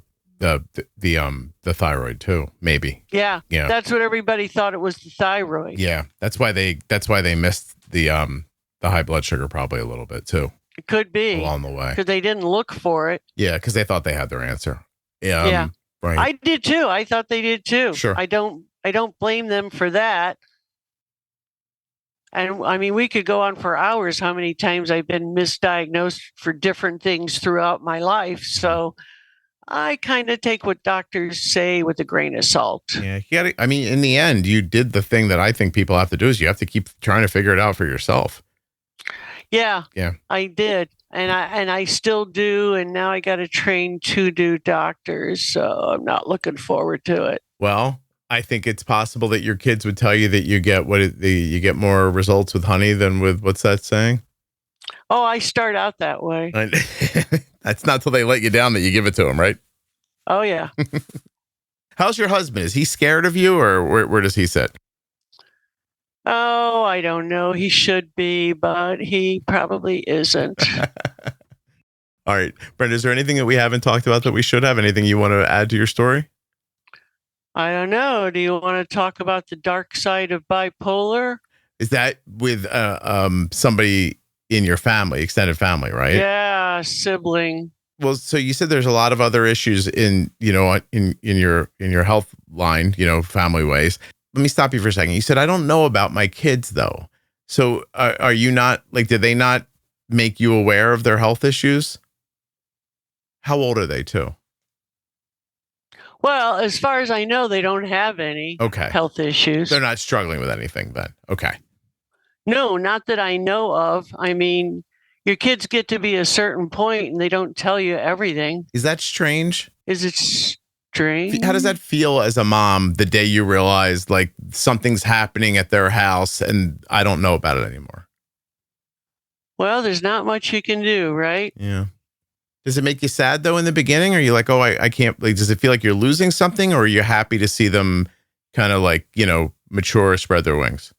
thyroid too, maybe. Yeah. That's what everybody thought it was, the thyroid. Yeah. That's why they missed the high blood sugar probably a little bit too. It could be along the way. Because they didn't look for it. Yeah, because they thought they had their answer. Yeah. Right. I did too. I thought they did too. Sure. I don't blame them for that. And I mean, we could go on for hours how many times I've been misdiagnosed for different things throughout my life. So I kind of take what doctors say with a grain of salt. Yeah. In the end, you did the thing that I think people have to do, is you have to keep trying to figure it out for yourself. Yeah. Yeah. I did. And I still do. And now I got to train 2 new doctors. So I'm not looking forward to it. Well, I think it's possible that your kids would tell you that you get more results with honey than with, what's that saying? Oh, I start out that way. That's not till they let you down that you give it to them, right? Oh, yeah. How's your husband? Is he scared of you, or where does he sit? Oh, I don't know. He should be, but he probably isn't. All right, Brenda, is there anything that we haven't talked about that we should have? Anything you want to add to your story? I don't know. Do you want to talk about the dark side of bipolar? Is that with somebody in your family, extended family, right? Yeah, sibling. Well, so you said there's a lot of other issues in your health line, family ways. Let me stop you for a second. You said, I don't know about my kids though. So are you not did they not make you aware of their health issues? How old are they too? Well, as far as I know, they don't have any health issues. They're not struggling with anything then. Okay. No, not that I know of. I mean, your kids get to be a certain point and they don't tell you everything. Is that strange? Is it strange? How does that feel as a mom the day you realize something's happening at their house and I don't know about it anymore? Well, there's not much you can do, right? Yeah. Does it make you sad though in the beginning? Are you like, oh, I can't, does it feel like you're losing something, or are you happy to see them kind of mature, spread their wings?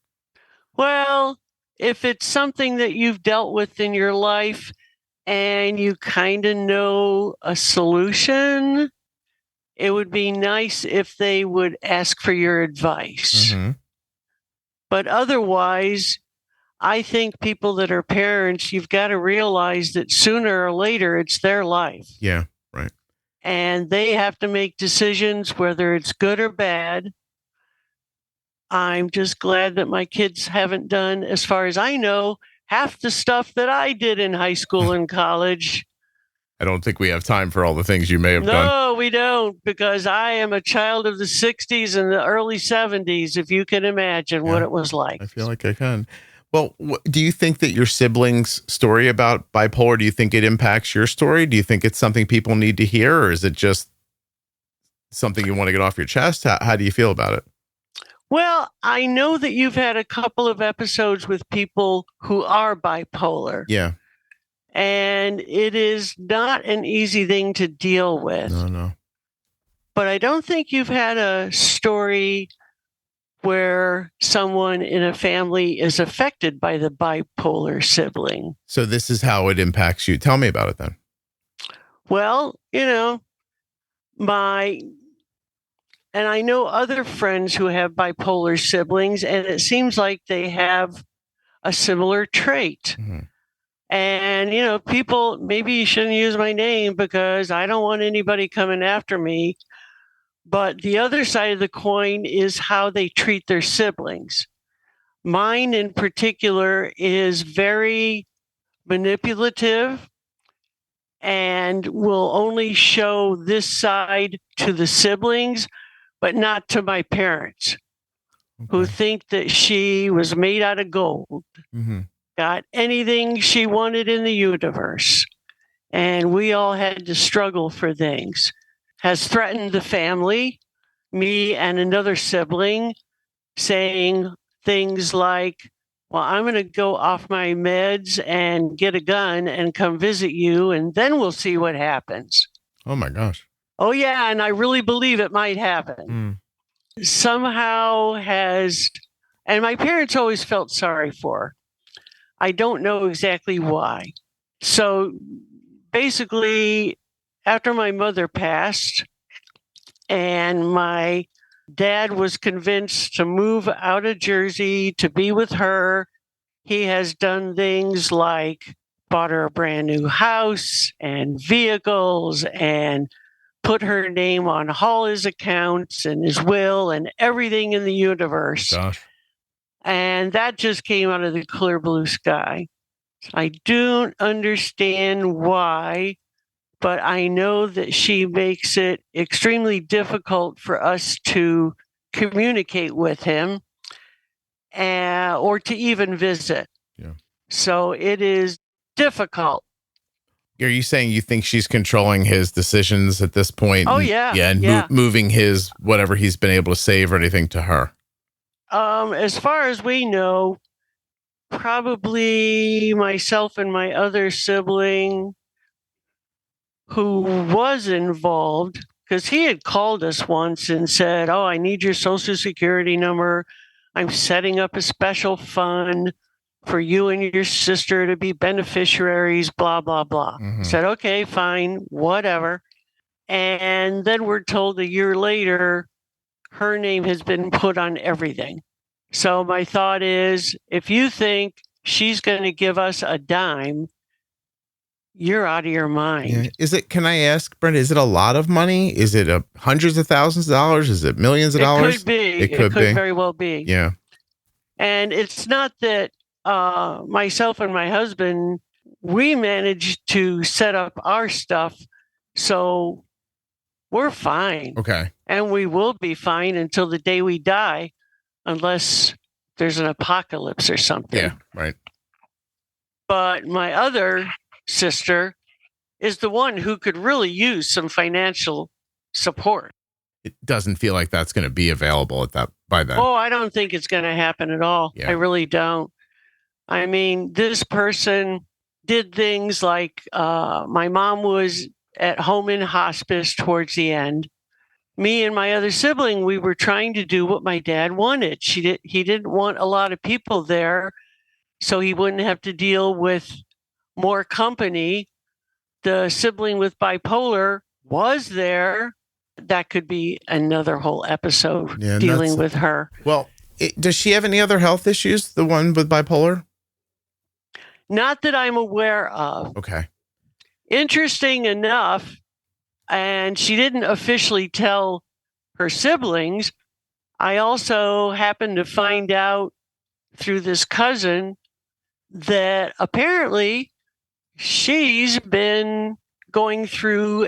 Well, if it's something that you've dealt with in your life and you kind of know a solution, it would be nice if they would ask for your advice. Mm-hmm. But otherwise, I think people that are parents, you've got to realize that sooner or later it's their life. Yeah, right. And they have to make decisions, whether it's good or bad. I'm just glad that my kids haven't done, as far as I know, half the stuff that I did in high school and college. I don't think we have time for all the things you may have done. No, we don't, because I am a child of the 60s and the early 70s, if you can imagine what it was like. I feel like I can. Well, do you think that your siblings' story about bipolar, do you think it impacts your story? Do you think it's something people need to hear, or is it just something you want to get off your chest? How do you feel about it? Well, I know that you've had a couple of episodes with people who are bipolar. Yeah. And it is not an easy thing to deal with. No. But I don't think you've had a story where someone in a family is affected by the bipolar sibling. So this is how it impacts you. Tell me about it then. Well, and I know other friends who have bipolar siblings, and it seems like they have a similar trait. Mm-hmm. And, people, maybe you shouldn't use my name because I don't want anybody coming after me. But the other side of the coin is how they treat their siblings. Mine in particular is very manipulative and will only show this side to the siblings, but not to my parents, who think that she was made out of gold. Mm-hmm. Got anything she wanted in the universe. And we all had to struggle for things. Has threatened the family, me and another sibling, saying things like, well, I'm going to go off my meds and get a gun and come visit you, and then we'll see what happens. Oh, my gosh. Oh, yeah, and I really believe it might happen. Somehow and my parents always felt sorry for her. I don't know exactly why. So basically, after my mother passed and my dad was convinced to move out of Jersey to be with her, he has done things like bought her a brand new house and vehicles and put her name on all his accounts and his will and everything in the universe. Gosh. And that just came out of the clear blue sky. I don't understand why, but I know that she makes it extremely difficult for us to communicate with him or to even visit. Yeah. So it is difficult. Are you saying you think she's controlling his decisions at this point? Oh, yeah. And moving his whatever he's been able to save or anything to her? As far as we know, probably myself and my other sibling who was involved, because he had called us once and said, oh, I need your social security number. I'm setting up a special fund for you and your sister to be beneficiaries, blah, blah, blah. Said, okay, fine, whatever. And then we're told a year later, her name has been put on everything. So my thought is, if you think she's going to give us a dime, you're out of your mind. Yeah. Can I ask, Brenda, is it a lot of money? Is it hundreds of thousands of dollars? Is it millions of dollars? It could be. It could very well be. Yeah. And it's not that myself and my husband, we managed to set up our stuff. So we're fine. Okay. And we will be fine until the day we die, unless there's an apocalypse or something. Yeah, right. But my other sister is the one who could really use some financial support. It doesn't feel like that's going to be available by then. Oh, I don't think it's going to happen at all. Yeah. I really don't. I mean, this person did things like my mom was at home in hospice towards the end. Me and my other sibling, we were trying to do what my dad wanted. He didn't want a lot of people there, so he wouldn't have to deal with more company. The sibling with bipolar was there. That could be another whole episode dealing with her. Well, does she have any other health issues, the one with bipolar? Not that I'm aware of. Okay. Interesting enough, and she didn't officially tell her siblings, I also happened to find out through this cousin that apparently she's been going through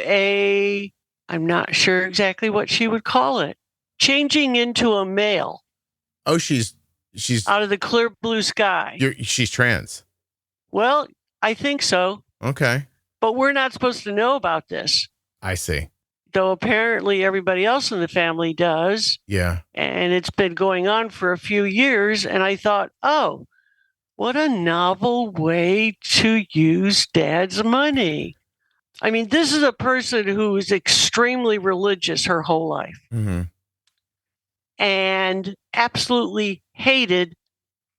I'm not sure exactly what she would call it, changing into a male. Oh, she's out of the clear blue sky. She's trans. Well, I think so. Okay. But we're not supposed to know about this. I see. Though apparently everybody else in the family does. Yeah. And it's been going on for a few years. And I thought, oh, what a novel way to use dad's money. I mean, this is a person who is extremely religious her whole life. Mm-hmm. And absolutely hated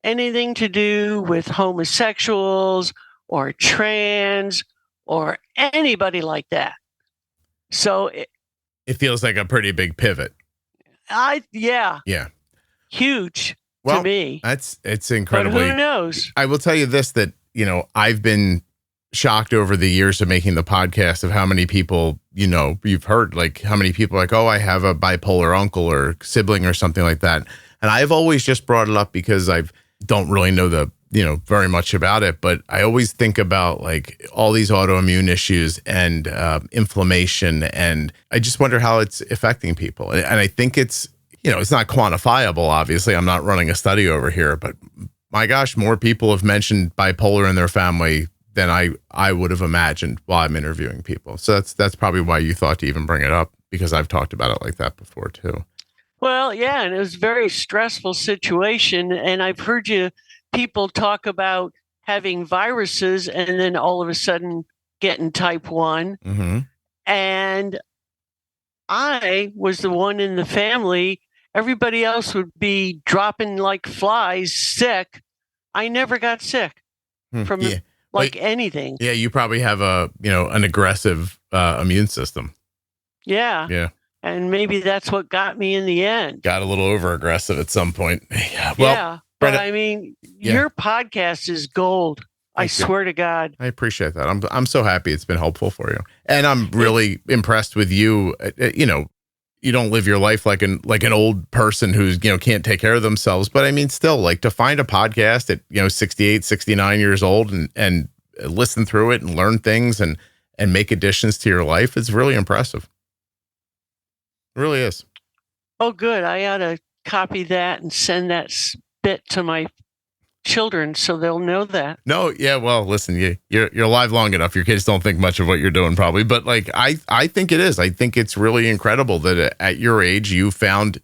anything to do with homosexuals or trans or anybody like that. So it feels like a pretty big pivot. Yeah. Huge to me. It's incredibly. But who knows? I will tell you this, that, I've been shocked over the years of making the podcast of how many people, you've heard, like how many people are like, oh, I have a bipolar uncle or sibling or something like that. And I've always just brought it up because I don't really know very much about it, but I always think about like all these autoimmune issues and inflammation, and I just wonder how it's affecting people. And I think it's not quantifiable. Obviously, I'm not running a study over here, but my gosh, more people have mentioned bipolar in their family than I would have imagined while I'm interviewing people. So that's probably why you thought to even bring it up, because I've talked about it like that before too. Well, yeah, and it was a very stressful situation, and I've heard people talk about having viruses and then all of a sudden getting type 1. Mm-hmm. And I was the one in the family. Everybody else would be dropping like flies sick. I never got sick from anything. Yeah, you probably have an aggressive immune system. Yeah. Yeah. And maybe that's what got me in the end. Got a little over aggressive at some point. Yeah. Well, but I mean, your podcast is gold. I swear to God. I appreciate that. I'm so happy it's been helpful for you. And I'm really impressed with you. You don't live your life like an old person who's, can't take care of themselves. But I mean, still, like, to find a podcast at, 68, 69 years old and listen through it and learn things and make additions to your life, it's really impressive. It really is. Oh, good. I ought to copy that and send that bit to my children so they'll know that. No, yeah, well, listen, you're alive long enough. Your kids don't think much of what you're doing probably, but like I think it is. I think it's really incredible that at your age you found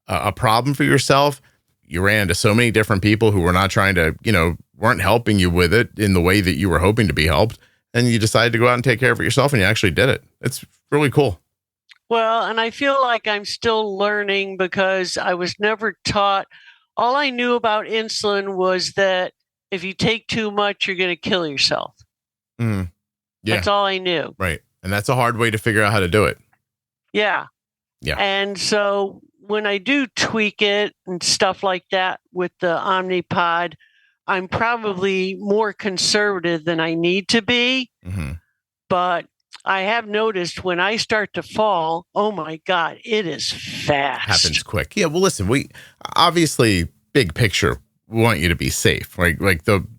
a problem for yourself. You ran into so many different people who were not trying to, weren't helping you with it in the way that you were hoping to be helped, and you decided to go out and take care of it yourself, and you actually did it. It's really cool. Well, and I feel like I'm still learning because I was never taught All I knew about insulin was that if you take too much, you're going to kill yourself. Mm. Yeah. That's all I knew. Right. And that's a hard way to figure out how to do it. Yeah. Yeah. And so when I do tweak it and stuff like that with the Omnipod, I'm probably more conservative than I need to be. Mm-hmm. But I have noticed when I start to fall, oh my God, it is fast. Happens quick. Yeah. Well, listen, we obviously, big picture, we want you to be safe. Right?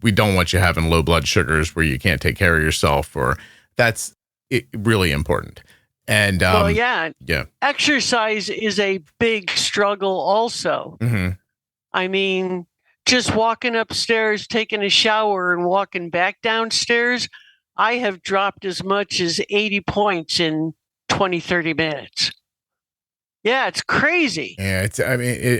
We don't want you having low blood sugars where you can't take care of yourself, or that's really important. And yeah. Exercise is a big struggle also. Mm-hmm. I mean, just walking upstairs, taking a shower and walking back downstairs, I have dropped as much as 80 points in 20, 30 minutes. Yeah, it's crazy. Yeah,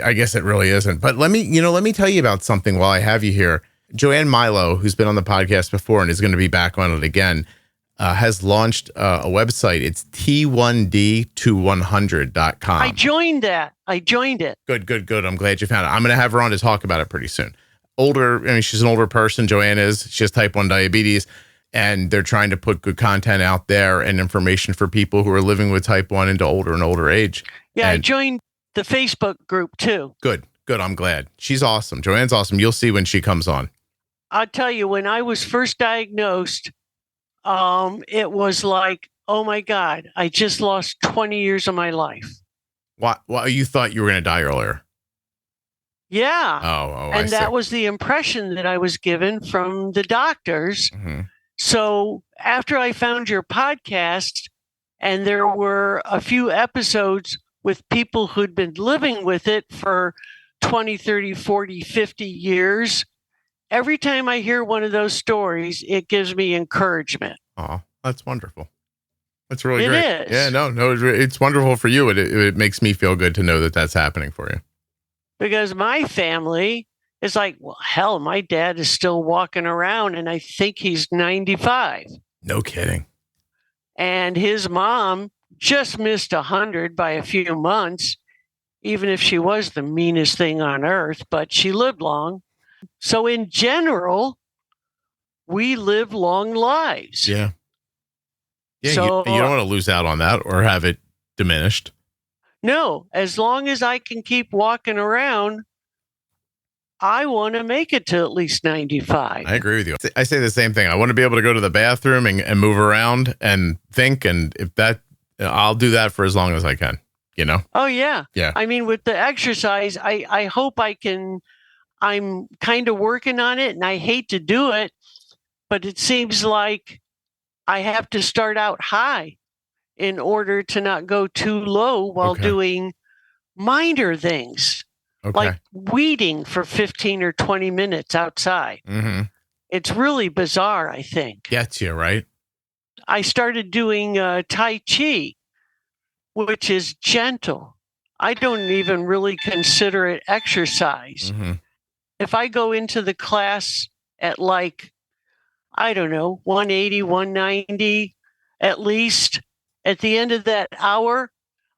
I guess it really isn't. But let me tell you about something while I have you here. Joanne Milo, who's been on the podcast before and is going to be back on it again, has launched a website. It's T1D to100.com. I joined it. Good. I'm glad you found it. I'm going to have her on to talk about it pretty soon. She's an older person. Joanne is. She has type 1 diabetes, and they're trying to put good content out there and information for people who are living with type 1 into older and older age. Yeah, I joined the Facebook group too. Good. I'm glad. She's awesome. Joanne's awesome. You'll see when she comes on. I'll tell you, when I was first diagnosed, it was like, oh my God, I just lost 20 years of my life. What? You thought you were going to die earlier? Yeah. Oh, and that was the impression that I was given from the doctors. Mm-hmm. So after I found your podcast, and there were a few episodes with people who'd been living with it for 20, 30, 40, 50 years, every time I hear one of those stories, it gives me encouragement. Oh, that's wonderful. That's really great. It is. Yeah, no, it's wonderful for you. It makes me feel good to know that that's happening for you. Because my family is like, well, hell, my dad is still walking around and I think he's 95. No kidding. And his mom just missed 100 by a few months, even if she was the meanest thing on earth, but she lived long. So in general, we live long lives. Yeah. Yeah. So, you don't want to lose out on that or have it diminished. No, as long as I can keep walking around, I want to make it to at least 95. I agree with you. I say the same thing. I want to be able to go to the bathroom and move around and think. And I'll do that for as long as I can, you know? Oh, yeah. Yeah. I mean, with the exercise, I hope I can. I'm kind of working on it, and I hate to do it, but it seems like I have to start out high in order to not go too low while doing minor things, like weeding for 15 or 20 minutes outside. Mm-hmm. It's really bizarre, I think. Gets you, right? I started doing Tai Chi, which is gentle. I don't even really consider it exercise. Mm-hmm. If I go into the class at 180, 190, at least, at the end of that hour,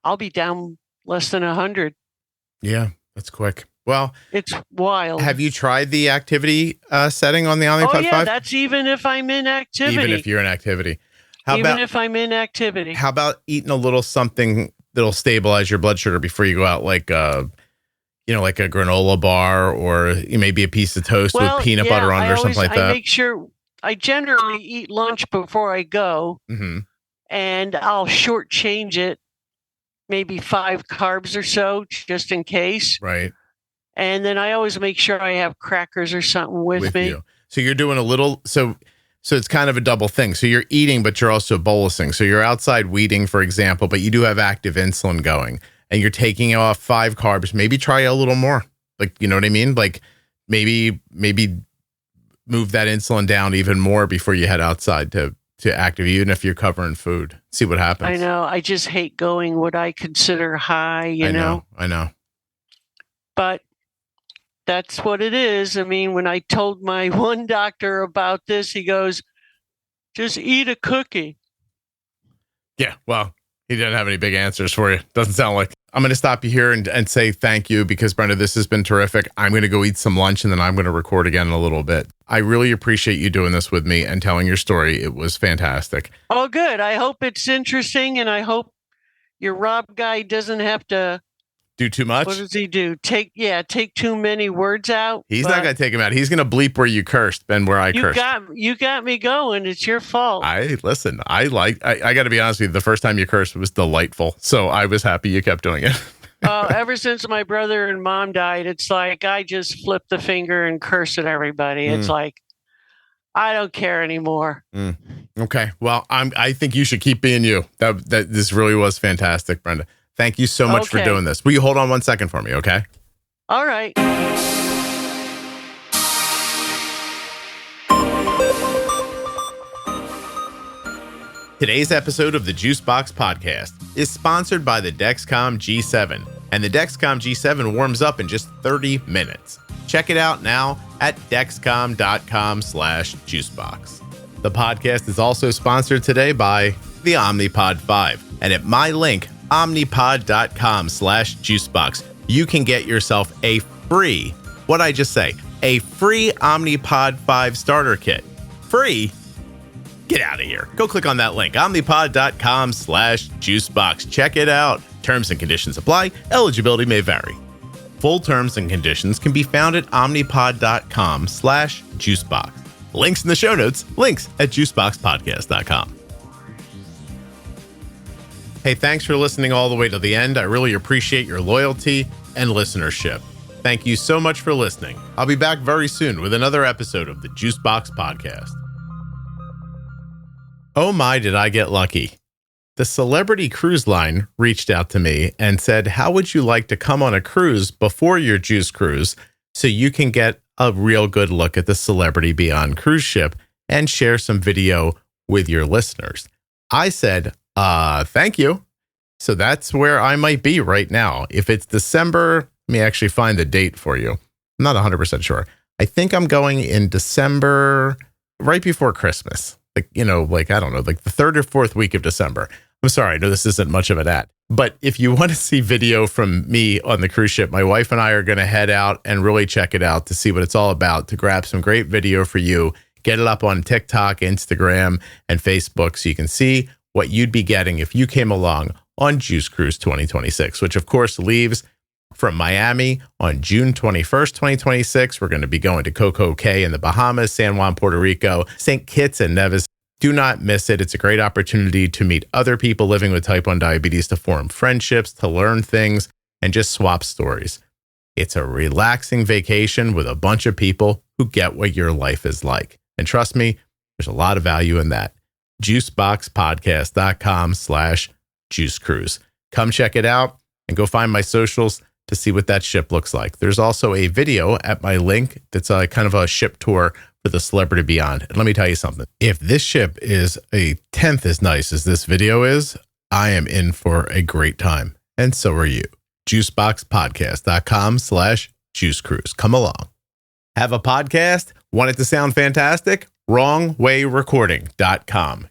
I'll be down less than 100. Yeah, that's quick. Well, it's wild. Have you tried the activity setting on the Omnipod 5? Oh, yeah, that's even if I'm in activity. Even if you're in activity. If I'm in activity. How about eating a little something that'll stabilize your blood sugar before you go out, like a granola bar or maybe a piece of toast with peanut butter on it or something like that? I make sure I generally eat lunch before I go, and I'll shortchange it, maybe 5 carbs or so, just in case. Right. And then I always make sure I have crackers or something with me. You. So you're doing a little, so it's kind of a double thing. So you're eating, but you're also bolusing. So you're outside weeding, for example, but you do have active insulin going. And you're taking off 5 carbs, maybe try a little more. Like, you know what I mean? Like maybe move that insulin down even more before you head outside to active, even if you're covering food. See what happens. I know. I just hate going what I consider high, you know? I know. But that's what it is. I mean, when I told my one doctor about this, he goes, just eat a cookie. Yeah, well, he didn't have any big answers for you. Doesn't sound like. I'm going to stop you here and say thank you because, Brenda, this has been terrific. I'm going to go eat some lunch and then I'm going to record again in a little bit. I really appreciate you doing this with me and telling your story. It was fantastic. Oh, good. I hope it's interesting, and I hope your Rob guy doesn't have to do too much. What does he do? Take too many words out. He's not going to take him out. He's going to bleep where you cursed and where I cursed. You got me going. It's your fault. I got to be honest with you. The first time you cursed was delightful. So I was happy you kept doing it. Ever since my brother and mom died, it's like I just flip the finger and curse at everybody. It's like, I don't care anymore. Okay. Well, I think you should keep being you. That this really was fantastic, Brenda. Thank you so much for doing this. Will you hold on 1 second for me, okay? All right. Today's episode of the Juicebox Podcast is sponsored by the Dexcom G7, and the Dexcom G7 warms up in just 30 minutes. Check it out now at dexcom.com/juicebox. The podcast is also sponsored today by the Omnipod 5, and at my link, omnipod.com/juicebox, you can get yourself a free Omnipod 5 starter kit. Free? Get out of here. Go click on that link, omnipod.com/juicebox. Check it out. Terms and conditions apply. Eligibility may vary. Full terms and conditions can be found at omnipod.com/juicebox. Links in the show notes. Links at juiceboxpodcast.com. Hey, thanks for listening all the way to the end. I really appreciate your loyalty and listenership. Thank you so much for listening. I'll be back very soon with another episode of the Juicebox Podcast. Oh my, did I get lucky. The Celebrity Cruise Line reached out to me and said, how would you like to come on a cruise before your juice cruise so you can get a real good look at the Celebrity Beyond cruise ship and share some video with your listeners? I said, thank you. So that's where I might be right now. If it's December, let me actually find the date for you. I'm not 100% sure. I think I'm going in December, right before Christmas. I don't know, like the 3rd or 4th week of December. I'm sorry, I know this isn't much of an ad, but if you want to see video from me on the cruise ship, my wife and I are going to head out and really check it out to see what it's all about, to grab some great video for you, get it up on TikTok, Instagram, and Facebook so you can see what you'd be getting if you came along on Juice Cruise 2026, which of course leaves from Miami on June 21st, 2026. We're going to be going to Coco Cay in the Bahamas, San Juan, Puerto Rico, St. Kitts and Nevis. Do not miss it. It's a great opportunity to meet other people living with type 1 diabetes, to form friendships, to learn things, and just swap stories. It's a relaxing vacation with a bunch of people who get what your life is like. And trust me, there's a lot of value in that. Juiceboxpodcast.com/juicecruise. Come check it out and go find my socials to see what that ship looks like. There's also a video at my link that's a kind of a ship tour for the Celebrity Beyond. And let me tell you something. If this ship is a 10th as nice as this video is, I am in for a great time. And so are you. Juiceboxpodcast.com/juicecruise. Come along. Have a podcast? Want it to sound fantastic? WrongWayRecording.com.